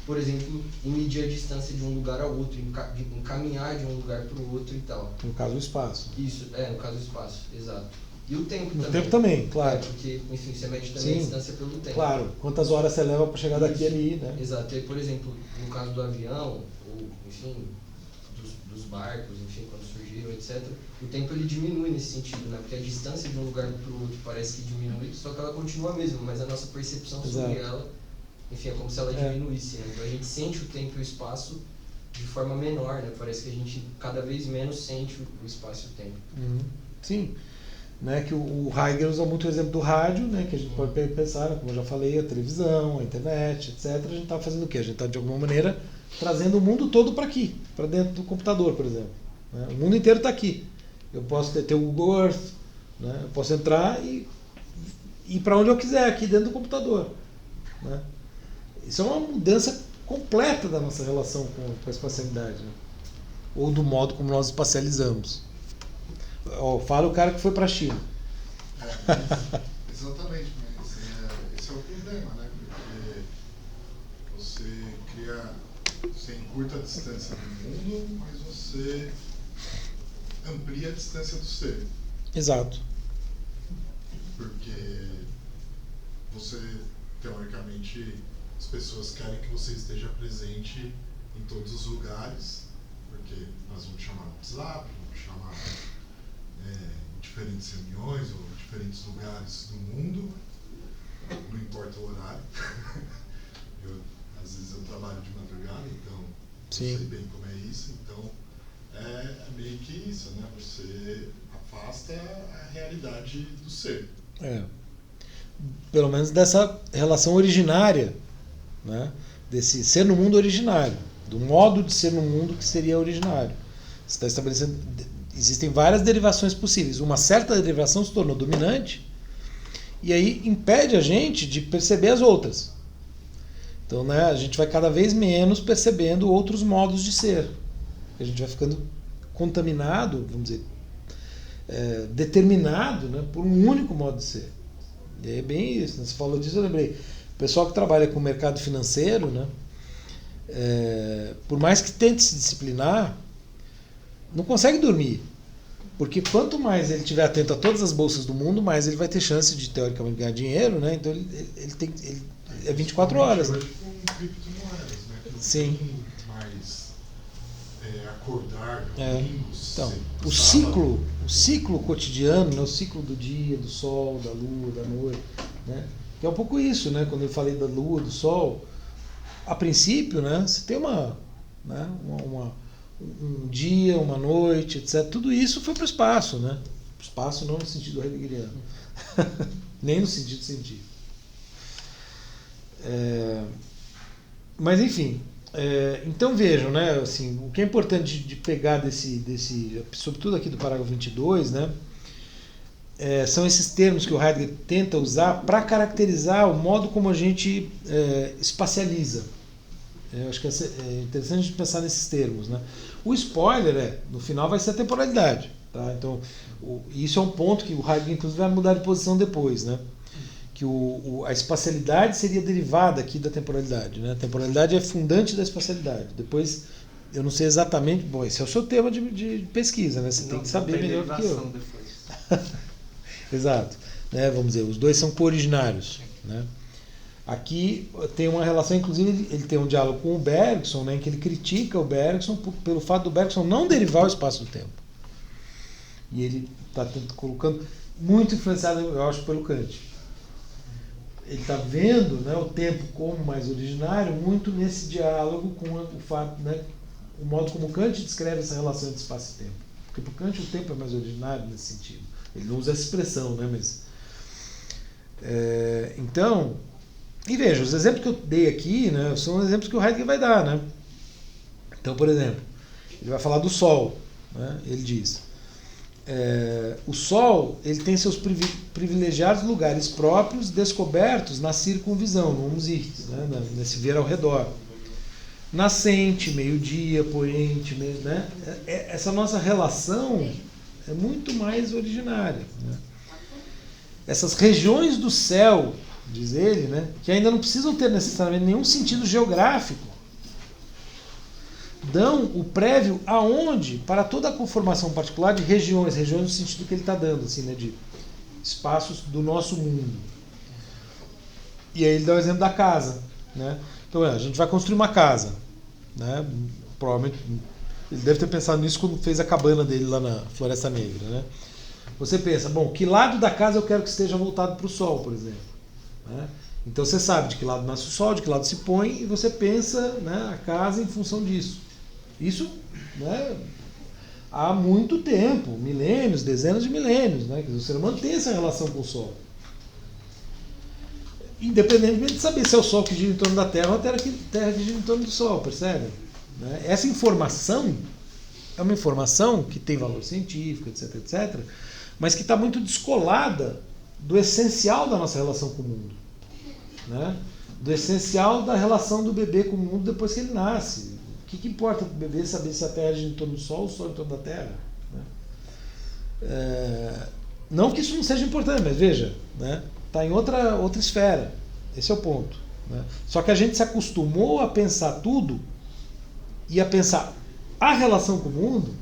por exemplo, em medir a distância de um lugar ao outro, em caminhar de um lugar para o outro e tal. No caso, o espaço. Isso, no caso do espaço, exato. E o tempo No também. tempo também, claro. Porque, enfim, você mede também a distância pelo tempo. Claro, quantas horas você leva para chegar daqui Isso, ali, né? Exato. E, por exemplo, no caso do avião, ou, enfim, dos barcos, enfim, quando surgiram, etc., o tempo ele diminui nesse sentido, né? Porque a distância de um lugar para o outro parece que diminui, só que ela continua a mesma, mas a nossa percepção sobre ela, enfim, é como se ela diminuísse, né? Então a gente sente o tempo e o espaço de forma menor, né? Parece que a gente cada vez menos sente o espaço e o tempo. Uhum. Sim. Né, que o Heidegger usa muito o exemplo do rádio, né, que a gente pode pensar, como eu já falei, a televisão, a internet, etc. A gente está fazendo o quê? A gente está, de alguma maneira, trazendo o mundo todo para aqui, para dentro do computador, por exemplo. Né? O mundo inteiro está aqui. Eu posso ter o Google Earth, né? Eu posso entrar e ir para onde eu quiser, aqui dentro do computador. Né? Isso é uma mudança completa da nossa relação com a espacialidade, né? Ou do modo como nós espacializamos. Fala o cara que foi para a China. Exatamente, mas esse é o problema, né? Porque você encurta a distância do mundo, mas você amplia a distância do ser. Exato. Porque você, teoricamente, as pessoas querem que você esteja presente em todos os lugares, porque nós vamos chamar no WhatsApp, vamos chamar em diferentes reuniões ou em diferentes lugares do mundo, não importa o horário. Às vezes eu trabalho de madrugada, então Sim. eu sei bem como é isso, então é meio que isso, né? Você afasta a realidade do ser. Pelo menos dessa relação originária, né? Desse ser no mundo originário, do modo de ser no mundo que seria originário. Você está estabelecendo. Existem várias derivações possíveis. Uma certa derivação se tornou dominante e aí impede a gente de perceber as outras. Então, né, a gente vai cada vez menos percebendo outros modos de ser. A gente vai ficando contaminado, vamos dizer, determinado, né, por um único modo de ser. E é bem isso. Né? Você falou disso, eu lembrei. O pessoal que trabalha com o mercado financeiro, né, por mais que tente se disciplinar, não consegue dormir, porque quanto mais ele estiver atento a todas as bolsas do mundo, mais ele vai ter chance de, teoricamente, ganhar dinheiro, né? Então ele é 24 horas. Né? Com criptomoedas, né? Que não Sim. tem mais acordar, então, o ciclo cotidiano, né? O ciclo do dia, do sol, da lua, da noite, né? Que é um pouco isso, né? Quando eu falei da lua, do sol, a princípio, né? Você tem um dia, uma noite, etc. Tudo isso foi para o espaço, né? Espaço não no sentido heideggeriano, nem no sentido científico. Mas enfim, então vejam, né? Assim, o que é importante de pegar sobretudo aqui do parágrafo 22, né? São esses termos que o Heidegger tenta usar para caracterizar o modo como a gente espacializa. Eu acho que é interessante a gente pensar nesses termos, né? O spoiler no final vai ser a temporalidade, tá? Então, isso é um ponto que o Heidegger inclusive vai mudar de posição depois, né? Que a espacialidade seria derivada aqui da temporalidade, né? A temporalidade é fundante da espacialidade. Depois, eu não sei exatamente, bom, esse é o seu tema de pesquisa, né? Você tem que saber melhor do que eu. Depois. Exato, né? Vamos dizer, os dois são co-originários, né? Aqui tem uma relação, inclusive ele tem um diálogo com o Bergson, né, em que ele critica o Bergson pelo fato do Bergson não derivar o espaço do tempo. E ele está colocando, muito influenciado, eu acho, pelo Kant. Ele está vendo, né, o tempo como mais originário, muito nesse diálogo com o fato, né, o modo como Kant descreve essa relação entre espaço e tempo. Porque para o Kant o tempo é mais originário nesse sentido. Ele não usa essa expressão, né, mas... então... E veja, os exemplos que eu dei aqui, né, são exemplos que o Heidegger vai dar, né? Então, por exemplo, ele vai falar do Sol, né? Ele diz: o Sol ele tem seus privilegiados lugares próprios descobertos na circunvisão, no Umsicht, né? Nesse ver ao redor. Nascente, meio-dia, poente, né? Essa nossa relação é muito mais originária, né? Essas regiões do céu, diz ele, né, que ainda não precisam ter necessariamente nenhum sentido geográfico, dão o prévio aonde, para toda a conformação particular de regiões no sentido que ele está dando, assim, né, de espaços do nosso mundo. E aí ele dá o exemplo da casa, né? Então a gente vai construir uma casa, né? Provavelmente ele deve ter pensado nisso quando fez a cabana dele lá na Floresta Negra, né? Você pensa, bom, que lado da casa eu quero que esteja voltado para o sol, por exemplo, né? Então você sabe de que lado nasce o sol, de que lado se põe, e você pensa, né, a casa em função disso. Isso, né, há muito tempo, milênios, dezenas de milênios, né? O ser humano tem essa relação com o sol. Independentemente de saber se é o Sol que gira em torno da Terra ou a Terra que gira em torno do Sol, percebe? Né? Essa informação é uma informação que tem valor científico, etc, etc, mas que está muito descolada do essencial da nossa relação com o mundo, né? Do essencial da relação do bebê com o mundo depois que ele nasce. O que importa para o bebê saber se a Terra gira em torno do Sol ou o Sol em torno da Terra? Né? Não que isso não seja importante, mas veja, né? Está em outra esfera. Esse é o ponto, né? Só que a gente se acostumou a pensar tudo e a pensar a relação com o mundo,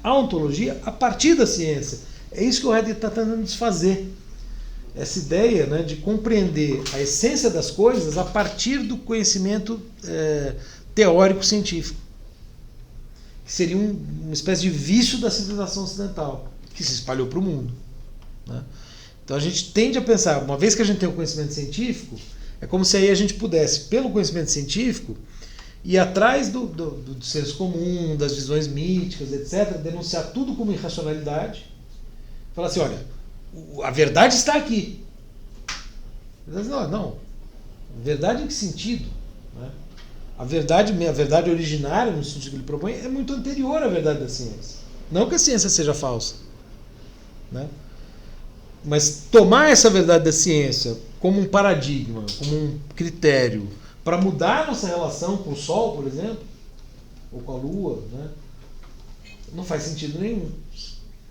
a ontologia, a partir da ciência. É isso que o Heidegger está tentando desfazer. Essa ideia, né, de compreender a essência das coisas a partir do conhecimento teórico científico. Que seria uma espécie de vício da civilização ocidental, que se espalhou para o mundo, né? Então a gente tende a pensar, uma vez que a gente tem o conhecimento científico, é como se aí a gente pudesse, pelo conhecimento científico, ir atrás do senso comum, das visões míticas, etc., denunciar tudo como irracionalidade, falar assim, olha, a verdade está aqui. Não. Verdade em que sentido? Né? A verdade originária, no sentido que ele propõe, é muito anterior à verdade da ciência. Não que a ciência seja falsa, né? Mas tomar essa verdade da ciência como um paradigma, como um critério para mudar a nossa relação com o Sol, por exemplo, ou com a Lua, né, não faz sentido nenhum.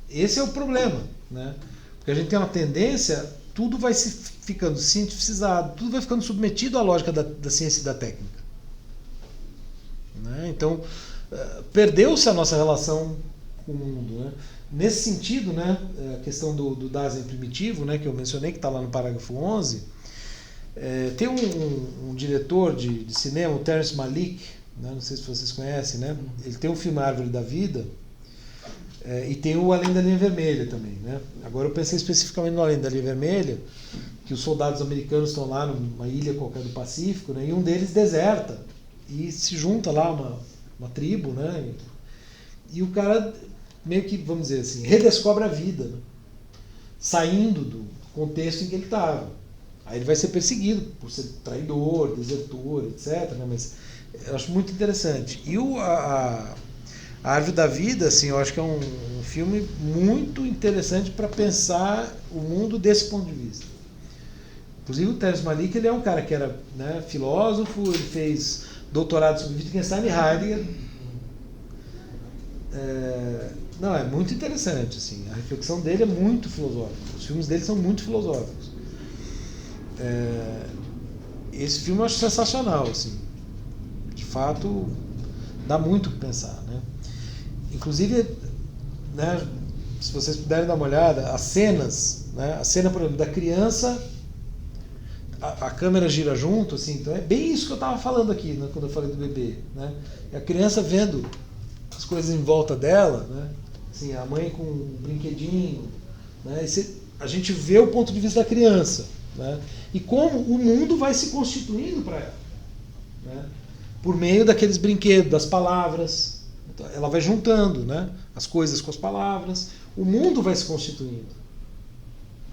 Esse é o problema, né? Porque a gente tem uma tendência, tudo vai se ficando cientificizado, tudo vai ficando submetido à lógica da ciência e da técnica, né? Então, perdeu-se a nossa relação com o mundo, né? Nesse sentido, né, a questão do Dasein primitivo, né, que eu mencionei, que está lá no parágrafo 11, tem um diretor de cinema, o Terrence Malick, né, não sei se vocês conhecem, né, ele tem um filme Árvore da Vida, e tem o Além da Linha Vermelha também, né. Agora eu pensei especificamente no Além da Linha Vermelha, que os soldados americanos estão lá numa ilha qualquer do Pacífico, né, e um deles deserta e se junta lá uma tribo, né, e o cara meio que, vamos dizer assim, redescobre a vida, né? Saindo do contexto em que ele estava. Aí ele vai ser perseguido por ser traidor, desertor, etc, né? Mas eu acho muito interessante. E a Árvore da Vida, assim, eu acho que é um filme muito interessante para pensar o mundo desse ponto de vista. Inclusive o Terence Malick, ele é um cara que era, né, filósofo, ele fez doutorado sobre Wittgenstein e Heidegger. Não, é muito interessante, assim, a reflexão dele é muito filosófica, os filmes dele são muito filosóficos. Esse filme eu acho sensacional, assim, de fato dá muito o que pensar, né? Inclusive, né, se vocês puderem dar uma olhada, as cenas, né, a cena, por exemplo, da criança, a câmera gira junto, assim, então é bem isso que eu estava falando aqui, né, quando eu falei do bebê, né? A criança vendo as coisas em volta dela, né? Assim, a mãe com um brinquedinho, né? A gente vê o ponto de vista da criança, né? E como o mundo vai se constituindo para ela, né? Por meio daqueles brinquedos, das palavras. Então, ela vai juntando, né, as coisas com as palavras, o mundo vai se constituindo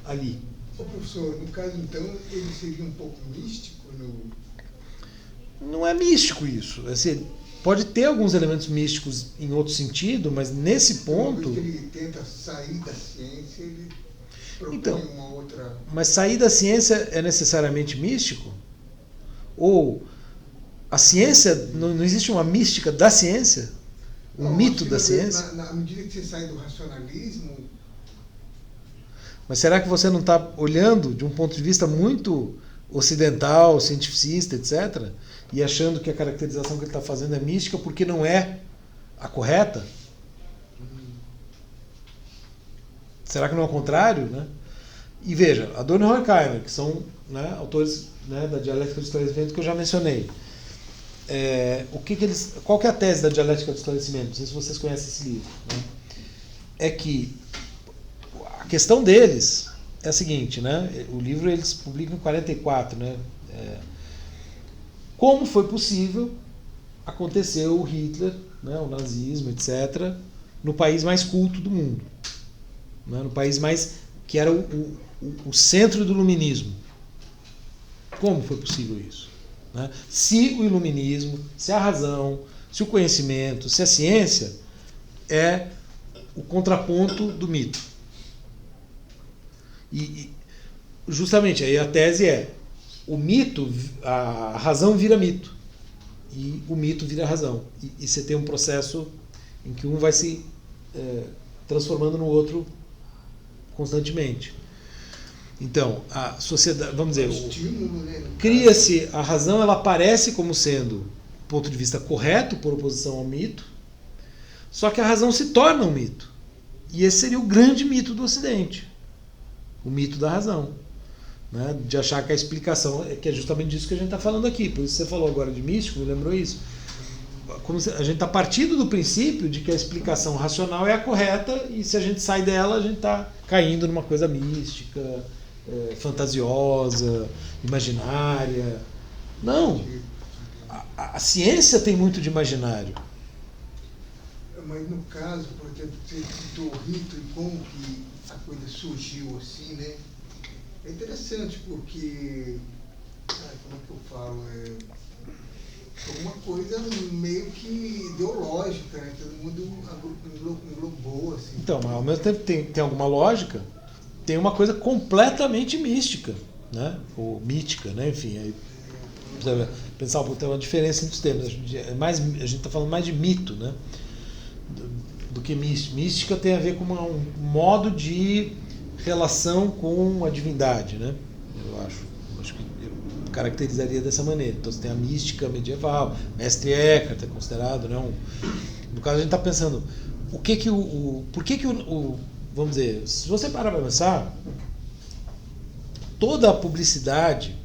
ali, Ô professor, no caso então, ele seria um pouco místico Não é místico isso. Assim, pode ter alguns elementos místicos em outro sentido, mas nesse ponto... Uma vez que ele tenta sair da ciência, ele propõe Então, uma outra... Mas sair da ciência é necessariamente místico? Ou a ciência, não existe uma mística da ciência? Um Não, mito acho que da ciência? Na medida que você sai do racionalismo, Mas será que você não está olhando de um ponto de vista muito ocidental, cientificista, etc., e achando que a caracterização que ele está fazendo é mística porque não é a correta? Será que não é o contrário? Né? E veja, Adorno e Horkheimer, que são, né, autores, né, da dialética do esclarecimento que eu já mencionei. Qual que é a tese da dialética do esclarecimento? Não sei se vocês conhecem esse livro. Né? É que a questão deles é a seguinte, né? O livro eles publicam em 44, né? Como foi possível acontecer o Hitler, né, o nazismo, etc., no país mais culto do mundo, né, no país mais que era o centro do iluminismo? Como foi possível isso? Né? Se o iluminismo, se a razão, se o conhecimento, se a ciência é o contraponto do mito. E justamente aí a tese é: o mito, a razão vira mito e o mito vira razão, e você tem um processo em que um vai se transformando no outro constantemente. Então a sociedade, vamos dizer, cria-se a razão, ela aparece como sendo do ponto de vista correto por oposição ao mito, só que a razão se torna um mito, e esse seria o grande mito do Ocidente, o mito da razão, né? De achar que a explicação, que é justamente disso que a gente está falando aqui. Por isso você falou agora de místico, me lembrou isso. Como a gente está partindo do princípio de que a explicação racional é a correta, e se a gente sai dela, a gente está caindo numa coisa mística, fantasiosa, imaginária. Não. A ciência tem muito de imaginário. Mas no caso, por exemplo, você citou o rito e como que a coisa surgiu assim, né? É interessante porque, como é que eu falo? É uma coisa meio que ideológica, né? Todo mundo englobou, assim. Então, mas ao mesmo tempo tem alguma lógica, tem uma coisa completamente mística, né? Ou mítica, né? Enfim, aí precisa pensar tem uma diferença entre os termos. A gente está falando mais de mito, né? Do que mística. Mística tem a ver com um modo de relação com a divindade, né? Eu acho que eu caracterizaria dessa maneira. Então você tem a mística medieval, Mestre Eckhart é considerado, né? No caso a gente está pensando por que vamos dizer, se você parar para pensar, toda a publicidade,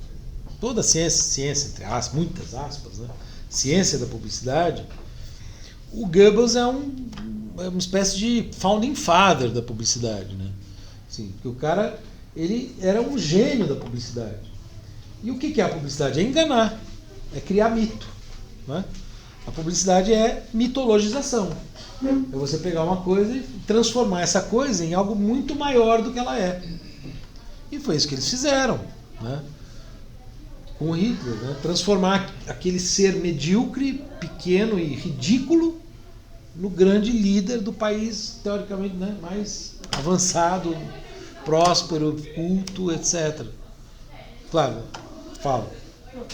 toda a ciência entre aspas, muitas aspas, né? Ciência da publicidade, o Goebbels é uma espécie de founding father da publicidade, né? Assim, porque o cara, ele era um gênio da publicidade. E o que é a publicidade? É enganar, é criar mito, né? A publicidade é mitologização. É você pegar uma coisa e transformar essa coisa em algo muito maior do que ela é. E foi isso que eles fizeram, né? Com o Hitler, né? Transformar aquele ser medíocre, pequeno e ridículo no grande líder do país, teoricamente, né, mais avançado, próspero, culto, etc. Claro, fala.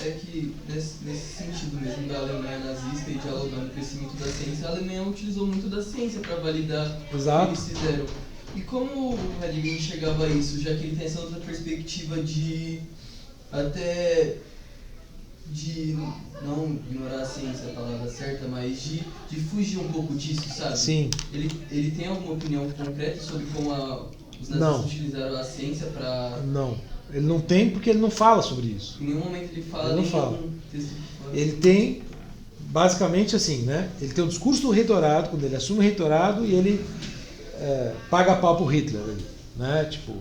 É que, nesse sentido mesmo da Alemanha nazista e dialogando com esse mito da ciência, a Alemanha utilizou muito da ciência para validar o que eles fizeram. E como o Heidegger enxergava a isso, já que ele tem essa outra perspectiva de não ignorar a ciência, a palavra certa, mas de fugir um pouco disso, sabe? Sim. Ele tem alguma opinião concreta sobre como os nazistas utilizaram a ciência para... Não. Ele não tem porque ele não fala sobre isso. Em nenhum momento ele fala. Ele não fala. Ele tem, basicamente assim, né? Ele tem o discurso do reitorado, quando ele assume o reitorado, e ele paga pau pro Hitler, né? Tipo,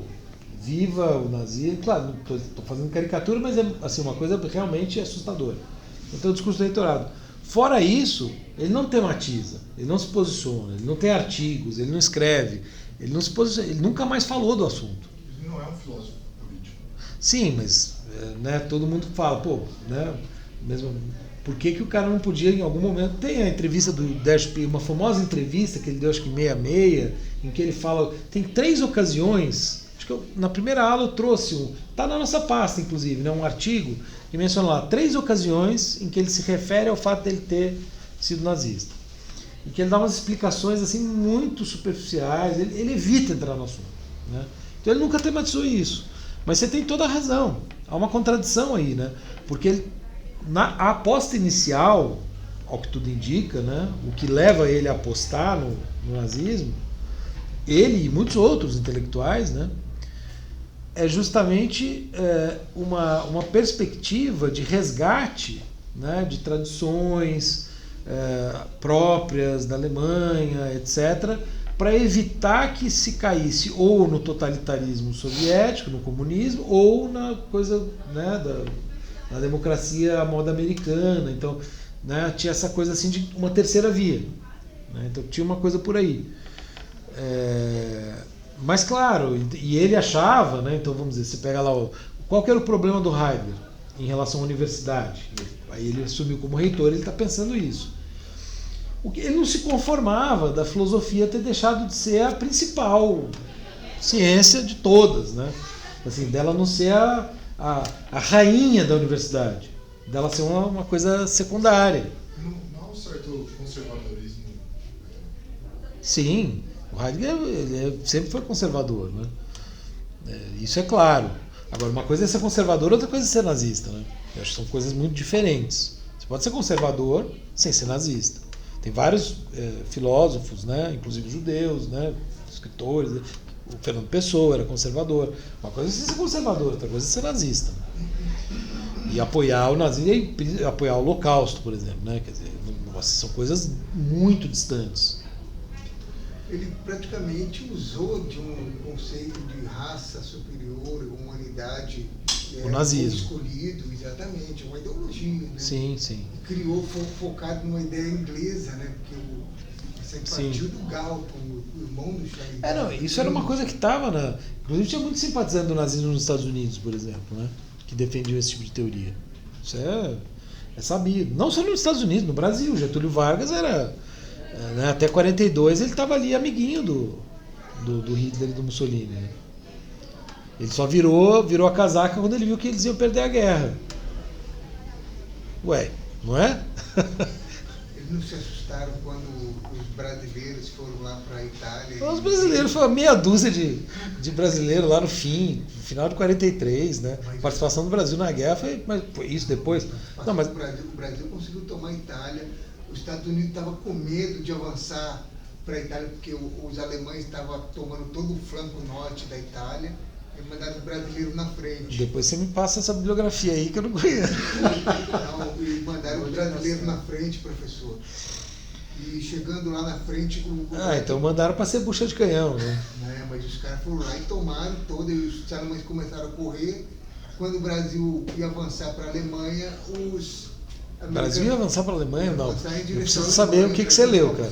viva o nazismo. Claro, não estou fazendo caricatura, mas é assim, uma coisa realmente assustadora. Então, o discurso do reitorado. Fora isso, ele não tematiza, ele não se posiciona, ele não tem artigos, ele não escreve, ele não se posiciona, ele nunca mais falou do assunto. Ele não é um filósofo político. Sim, mas né, todo mundo fala, pô, né, mesmo, por que o cara não podia em algum momento... Tem a entrevista do Dash, uma famosa entrevista que ele deu, acho que meia, em que ele fala... Tem 3 ocasiões, acho que na primeira aula eu trouxe tá na nossa pasta, inclusive, né, um artigo que menciona lá 3 ocasiões em que ele se refere ao fato dele ter sido nazista. E que ele dá umas explicações assim muito superficiais, ele evita entrar no assunto, né? Então ele nunca tematizou isso. Mas você tem toda a razão. Há uma contradição aí, né? Porque ele, a aposta inicial, ao que tudo indica, né? O que leva ele a apostar no nazismo, ele e muitos outros intelectuais, né? É justamente uma perspectiva de resgate, né? De tradições próprias da Alemanha, etc., para evitar que se caísse ou no totalitarismo soviético, no comunismo, ou na coisa, né, da democracia à moda americana. Então, né, tinha essa coisa assim de uma terceira via, né? Então tinha uma coisa por aí. Mas claro, e ele achava, né, então vamos dizer, você pega lá, qual que era o problema do Heidegger em relação à universidade? Aí ele assumiu como reitor, ele está pensando isso. Ele não se conformava da filosofia ter deixado de ser a principal ciência de todas, né? Assim, dela não ser a rainha da universidade, dela ser uma coisa secundária. Não há um certo conservadorismo. Sim, o Heidegger ele sempre foi conservador, né? Isso é claro. Agora, uma coisa é ser conservador, outra coisa é ser nazista, né? Eu acho que são coisas muito diferentes. Você pode ser conservador sem ser nazista. Tem vários filósofos, né, inclusive judeus, né, escritores. O Fernando Pessoa era conservador. Uma coisa é ser conservador, outra coisa é ser nazista. E apoiar o nazismo e apoiar o Holocausto, por exemplo, né? Quer dizer, são coisas muito distantes. Ele praticamente usou de um conceito de raça superior, humanidade, o nazismo escolhido, exatamente, uma ideologia, né? Sim, sim. E criou, focado numa ideia inglesa, né? Porque você partiu do Galton, o irmão do Charlie. Não, isso era uma coisa que estava inclusive tinha muito simpatizante do nazismo nos Estados Unidos, por exemplo, né? Que defendiam esse tipo de teoria. Isso é sabido. Não só nos Estados Unidos, no Brasil. Getúlio Vargas era... né, até 42 ele estava ali amiguinho do Hitler e do Mussolini, né? Ele só virou a casaca quando ele viu que eles iam perder a guerra. Ué, não é? Eles não se assustaram quando os brasileiros foram lá para a Itália? Os brasileiros, foi meia dúzia de brasileiros lá no final de 43, né? A participação do Brasil na guerra foi isso depois. Não, mas o Brasil conseguiu tomar a Itália. Os Estados Unidos estavam com medo de avançar para a Itália porque os alemães estavam tomando todo o flanco norte da Itália. E mandaram os brasileiros na frente. Depois você me passa essa bibliografia aí que eu não conheço. Não, e mandaram os brasileiros na frente, professor. E chegando lá na frente... então mandaram para ser bucha de canhão, né? Mas os caras foram lá e tomaram todo, e os alemães começaram a correr. Quando o Brasil ia avançar para a Alemanha, O Brasil ia avançar para a Alemanha? Não. Eu preciso saber Alemanha, o que você leu, cara.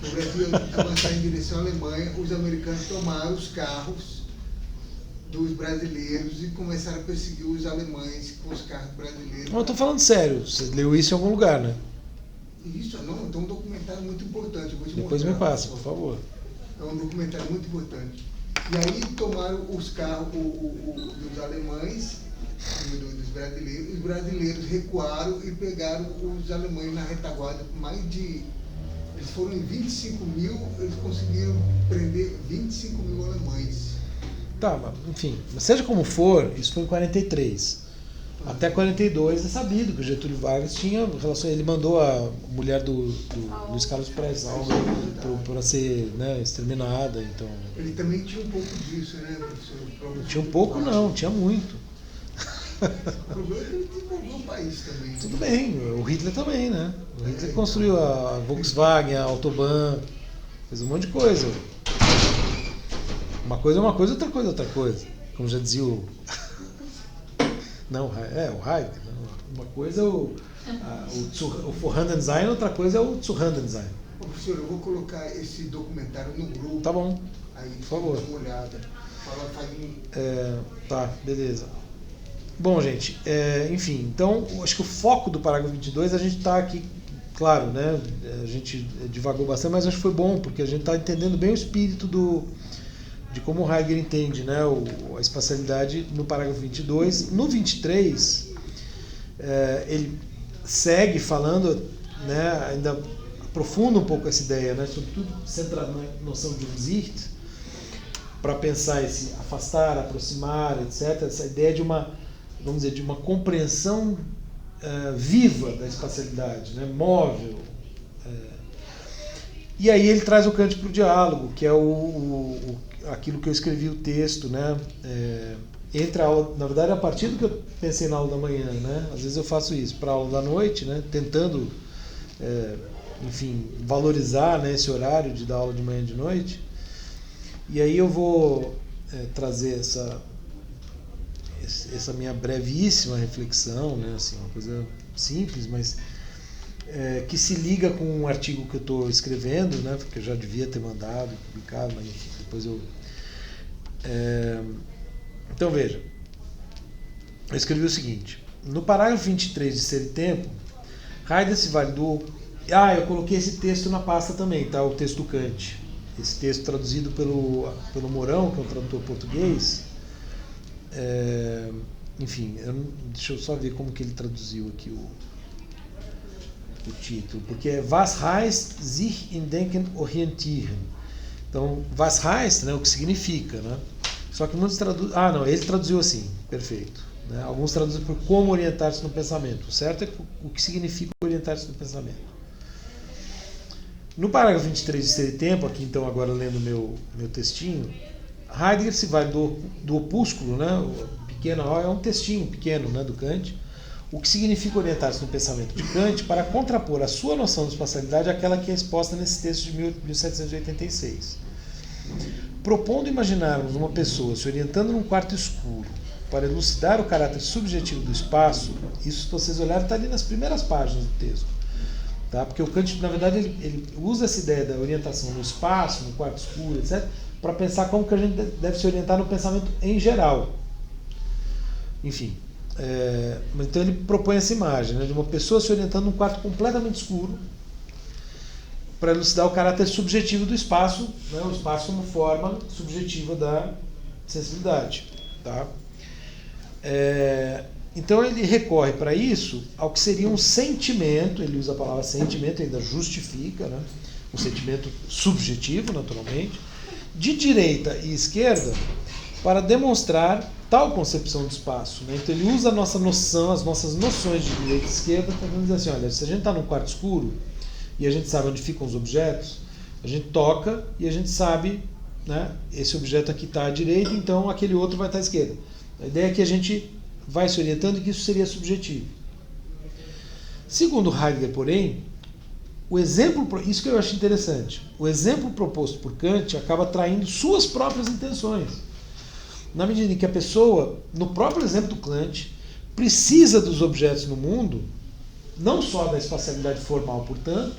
O Brasil ia avançar em direção à Alemanha, os americanos tomaram os carros dos brasileiros e começaram a perseguir os alemães com os carros brasileiros. Mas eu tô falando sério, você leu isso em algum lugar, né? Isso, não, então é um documentário muito importante. Eu vou te Depois mostrar, me passa, por favor. É um documentário muito importante. E aí tomaram os carros dos alemães, dos brasileiros, os brasileiros recuaram e pegaram os alemães na retaguarda. Eles foram em 25 mil, eles conseguiram prender 25 mil alemães. Tá, mas, enfim, seja como for, isso foi em 43. Até 42 é sabido que o Getúlio Vargas tinha relação. Ele mandou a mulher do Luiz Carlos Prestes para ser, né, exterminada. Então... Ele também tinha um pouco disso, né, professor? Tinha um pouco, não, tinha muito. O problema é que ele desenvolveu o país também. Tudo bem, o Hitler também, né? O Hitler construiu a Volkswagen, a Autobahn, fez um monte de coisa. Uma coisa é uma coisa, outra coisa é outra coisa. Como já dizia o... Não, o Heidegger. Uma coisa é o Vorhandensein, outra coisa é o Zuhandensein. Professor, eu vou colocar esse documentário no grupo. Tá bom, Aí, por favor. dá uma olhada. Tá, beleza. Bom, gente, enfim, então acho que o foco do parágrafo 22 a gente está aqui, claro, né? A gente divagou bastante, mas acho que foi bom, porque a gente está entendendo bem o espírito de como o Heidegger entende, né, a espacialidade no parágrafo 22. No 23, ele segue falando, né, ainda aprofunda um pouco essa ideia, né, sobretudo centrado na noção de Umsicht, para pensar esse afastar, aproximar, etc. Essa ideia de uma, vamos dizer, de uma compreensão viva da espacialidade, né, móvel. E aí ele traz o Kant para o diálogo, que é aquilo que eu escrevi o texto, né, entre a aula, na verdade, a partir do que eu pensei na aula da manhã, né, às vezes eu faço isso para a aula da noite, né, tentando, enfim, valorizar, né, esse horário de dar aula de manhã e de noite. E aí eu vou trazer essa minha brevíssima reflexão, né, assim, uma coisa simples, mas que se liga com um artigo que eu estou escrevendo, né, porque eu já devia ter mandado, publicado, mas enfim, depois eu... Então veja, eu escrevi o seguinte: no parágrafo 23 de Ser e Tempo, Heidegger se vale do... eu coloquei esse texto na pasta também, tá? O texto do Kant. Esse texto traduzido pelo Mourão, que é um tradutor português. Enfim, deixa eu só ver como que ele traduziu aqui o título, porque é Was heißt sich in Denken orientieren. Então, was heißt, né, o que significa, né? Só que muitos traduzem... não, ele traduziu assim, perfeito. Né? Alguns traduzem por como orientar-se no pensamento. O certo é o que significa orientar-se no pensamento. No parágrafo 23 de Ser e Tempo, aqui então agora lendo meu textinho, Heidegger se vai do opúsculo, né, o pequeno é um textinho pequeno, né, do Kant, o que significa orientar-se no pensamento de Kant para contrapor a sua noção de espacialidade àquela que é exposta nesse texto de 1786. Propondo imaginarmos uma pessoa se orientando num quarto escuro para elucidar o caráter subjetivo do espaço, isso, se vocês olharem, está ali nas primeiras páginas do texto. Tá? Porque o Kant, na verdade, ele usa essa ideia da orientação no espaço, no quarto escuro, etc., para pensar como que a gente deve se orientar no pensamento em geral. Enfim, então ele propõe essa imagem, né, de uma pessoa se orientando num quarto completamente escuro para elucidar o caráter subjetivo do espaço, né, o espaço como forma subjetiva da sensibilidade. Tá? Então ele recorre para isso ao que seria um sentimento, ele usa a palavra sentimento, ainda justifica, né, um sentimento subjetivo, naturalmente, de direita e esquerda, para demonstrar tal concepção do espaço. Né? Então ele usa a nossa noção, as nossas noções de direita e esquerda, para dizer assim, olha, se a gente está num quarto escuro e a gente sabe onde ficam os objetos, a gente toca e a gente sabe, né, esse objeto aqui está à direita, então aquele outro vai estar à esquerda. A ideia é que a gente vai se orientando e que isso seria subjetivo. Segundo Heidegger, porém, o exemplo, isso que eu acho interessante, o exemplo proposto por Kant acaba traindo suas próprias intenções. Na medida em que a pessoa, no próprio exemplo do Kant, precisa dos objetos no mundo, não só da espacialidade formal, portanto,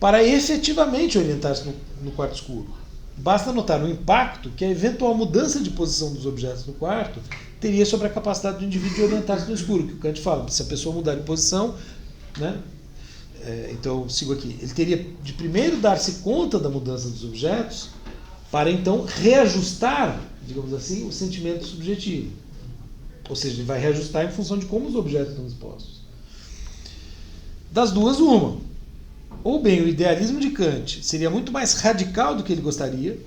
para efetivamente orientar-se no quarto escuro. Basta notar o impacto que a eventual mudança de posição dos objetos no quarto teria sobre a capacidade do indivíduo de orientar-se no escuro, que o Kant fala, se a pessoa mudar de posição, né, então, sigo aqui, ele teria de primeiro dar-se conta da mudança dos objetos, para então reajustar, digamos assim, o sentimento subjetivo. Ou seja, ele vai reajustar em função de como os objetos estão expostos. Das duas, uma. Ou bem, o idealismo de Kant seria muito mais radical do que ele gostaria,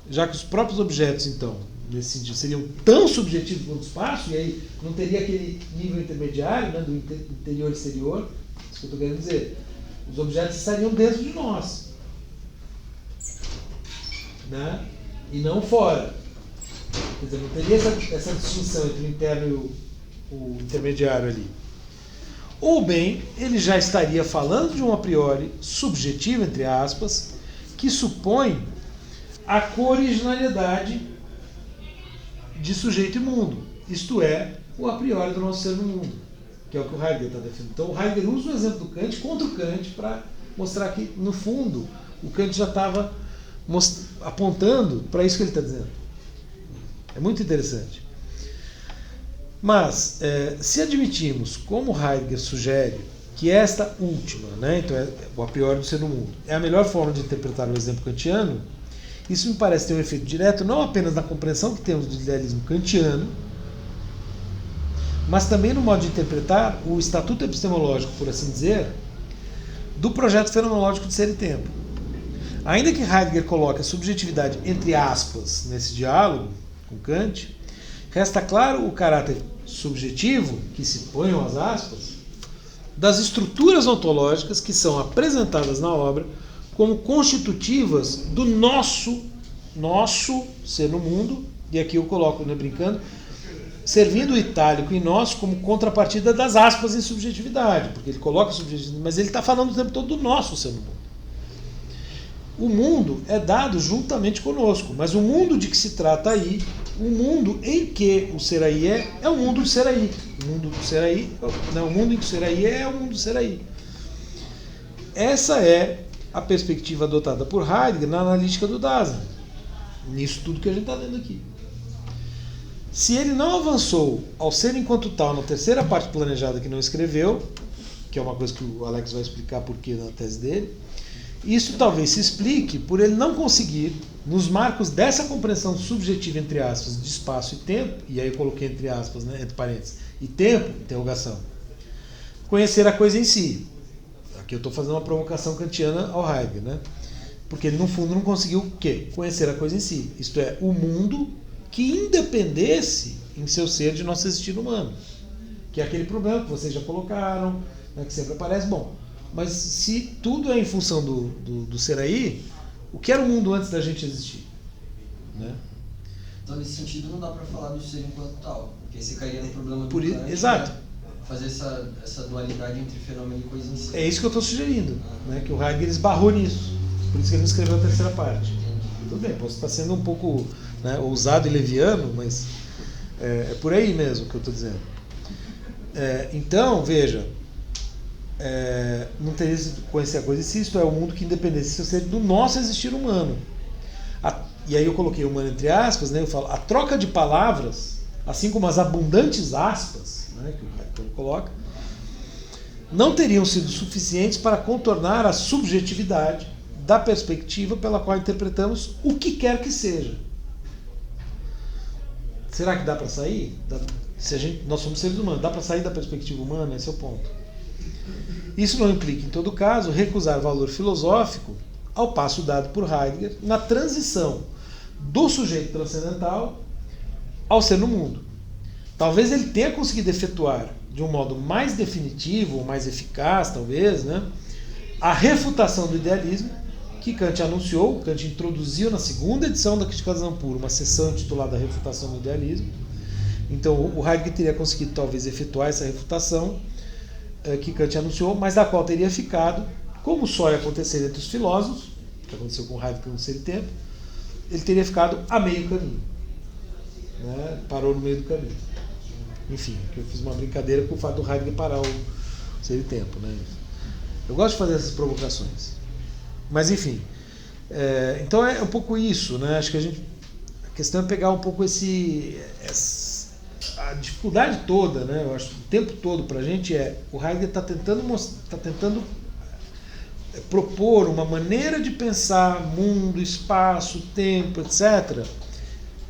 já que os próprios objetos, então, nesse sentido, seriam tão subjetivos quanto o espaço, e aí não teria aquele nível intermediário, né, do interior-exterior. Isso que eu estou querendo dizer. Os objetos estariam dentro de nós, né, e não fora. Quer dizer, não teria essa distinção entre o interno e o intermediário ali. Ou bem, ele já estaria falando de um a priori subjetivo, entre aspas, que supõe a cooriginalidade de sujeito e mundo. Isto é, o a priori do nosso ser no mundo, que é o que o Heidegger está defendendo. Então o Heidegger usa o exemplo do Kant contra o Kant para mostrar que, no fundo, o Kant já estava apontando para isso que ele está dizendo. É muito interessante. Mas, se admitimos, como Heidegger sugere, que esta última, né, então o a priori do ser no mundo, é a melhor forma de interpretar o exemplo kantiano, isso me parece ter um efeito direto não apenas na compreensão que temos do idealismo kantiano, mas também no modo de interpretar o estatuto epistemológico, por assim dizer, do projeto fenomenológico de ser e tempo. Ainda que Heidegger coloque a subjetividade entre aspas nesse diálogo com Kant, resta claro o caráter subjetivo, que se ponham as aspas, das estruturas ontológicas que são apresentadas na obra como constitutivas do nosso ser no mundo, e aqui eu coloco, né, brincando, servindo o itálico em nosso como contrapartida das aspas em subjetividade, porque ele coloca subjetividade, mas ele está falando o tempo todo do nosso ser no mundo. O mundo é dado juntamente conosco, mas o mundo de que se trata aí, o mundo em que o ser aí é o mundo do ser aí. O mundo do ser aí, não, o mundo em que o ser aí é o mundo do ser aí. Essa é a perspectiva adotada por Heidegger na analítica do Dasein, nisso tudo que a gente está lendo aqui. Se ele não avançou ao ser enquanto tal na terceira parte planejada que não escreveu, que é uma coisa que o Alex vai explicar por que na tese dele, isso talvez se explique por ele não conseguir, nos marcos dessa compreensão subjetiva, entre aspas, de espaço e tempo, e aí eu coloquei entre aspas, né, entre parênteses, e tempo, interrogação, conhecer a coisa em si. Aqui eu estou fazendo uma provocação kantiana ao Heidegger, né? Porque ele, no fundo, não conseguiu o quê? Conhecer a coisa em si. Isto é, o mundo que independesse em seu ser de nosso existir humano. Que é aquele problema que vocês já colocaram, né, que sempre aparece. Bom, mas se tudo é em função do ser aí, o que era o mundo antes da gente existir? Né? Então, nesse sentido, não dá para falar do ser enquanto tal, porque você cairia no problema do Por isso, Kant, exato. Né? Fazer essa dualidade entre fenômeno e coisa em si. É isso que eu estou sugerindo, né? Que o Heidegger esbarrou nisso. Por isso que ele não escreveu a terceira parte. Tudo bem, posso estar sendo um pouco, né, ousado e leviano, mas é por aí mesmo que eu estou dizendo. Então, veja, não teria sido conhecer a coisa em si, isto é, o mundo que independesse do nosso existir humano. E aí eu coloquei humano entre aspas, né, eu falo, a troca de palavras, assim como as abundantes aspas, né, que o Heidegger coloca, não teriam sido suficientes para contornar a subjetividade da perspectiva pela qual interpretamos o que quer que seja. Será que dá para sair? Nós somos seres humanos, dá para sair da perspectiva humana? Esse é o ponto. Isso não implica, em todo caso, recusar valor filosófico ao passo dado por Heidegger na transição do sujeito transcendental ao ser no mundo. Talvez ele tenha conseguido efetuar de um modo mais definitivo, ou mais eficaz, talvez, né, a refutação do idealismo que Kant anunciou, Kant introduziu na segunda edição da Crítica da Razão Pura, uma sessão intitulada Refutação do Idealismo. Então o Heidegger teria conseguido talvez efetuar essa refutação que Kant anunciou, mas da qual teria ficado, como só ia acontecer entre os filósofos, que aconteceu com Heidegger no Ser e Tempo, ele teria ficado a meio caminho, né? Parou no meio do caminho. Enfim, eu fiz uma brincadeira com o fato do Heidegger parar o Ser e Tempo, né? Eu gosto de fazer essas provocações. Mas enfim, então é um pouco isso, né? Acho que a questão é pegar um pouco a dificuldade toda, né? Eu acho que o tempo todo para a gente o Heidegger está tentando propor uma maneira de pensar mundo, espaço, tempo, etc.,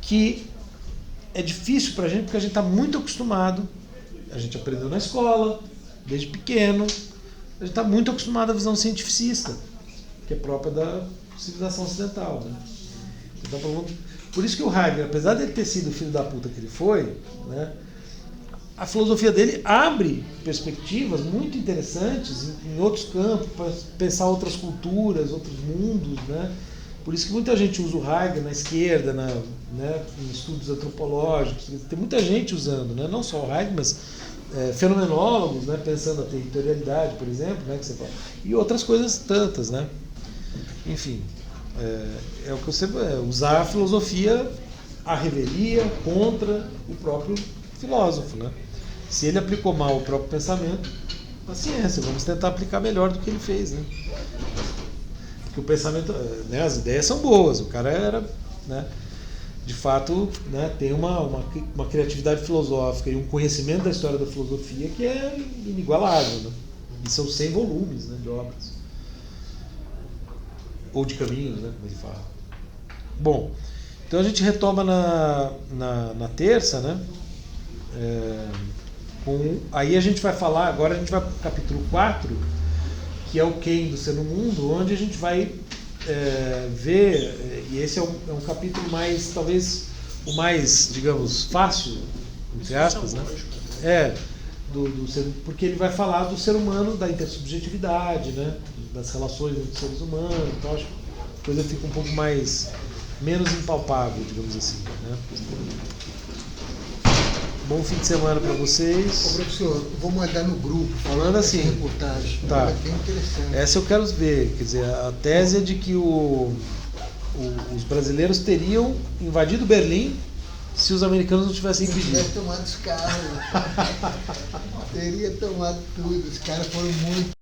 que é difícil para a gente porque a gente está muito acostumado, a gente aprendeu na escola, desde pequeno, a gente está muito acostumado à visão cientificista, que é própria da civilização ocidental, né? Então, por isso que o Heidegger, apesar de ele ter sido o filho da puta que ele foi, né, a filosofia dele abre perspectivas muito interessantes em outros campos, para pensar outras culturas, outros mundos, né? Por isso que muita gente usa o Heidegger na esquerda, né, em estudos antropológicos, tem muita gente usando, né, não só o Heidegger, mas fenomenólogos, né, pensando a territorialidade, por exemplo, né, que você fala, e outras coisas tantas, né? Enfim, é o que você usar a filosofia, a revelia contra o próprio filósofo, né? Se ele aplicou mal o próprio pensamento, paciência, vamos tentar aplicar melhor do que ele fez, né? Porque o pensamento, né, as ideias são boas, o cara era, né? de fato, né, tem uma criatividade filosófica e um conhecimento da história da filosofia que é inigualável, né? E são 100 volumes, né, de obras. Ou de caminhos, né, como ele fala. Bom, então a gente retoma na terça, né? Aí a gente vai falar, agora a gente vai para o capítulo 4, que é o quem do ser no mundo, onde a gente vai ver, e esse é um capítulo mais, talvez, o mais, digamos, fácil, entre aspas, né? Do ser, porque ele vai falar do ser humano, da intersubjetividade, né? Das relações entre os seres humanos, então acho que a coisa fica um pouco menos impalpável, digamos assim, né? Bom fim de semana para vocês. Ô, professor, vou mandar no grupo falando assim, essa reportagem. Tá. É bem interessante. Essa eu quero ver, quer dizer, a tese é de que os brasileiros teriam invadido Berlim se os americanos não tivessem Se impedido. tivesse tomado os carros, teria tomado tudo. Os caras foram muito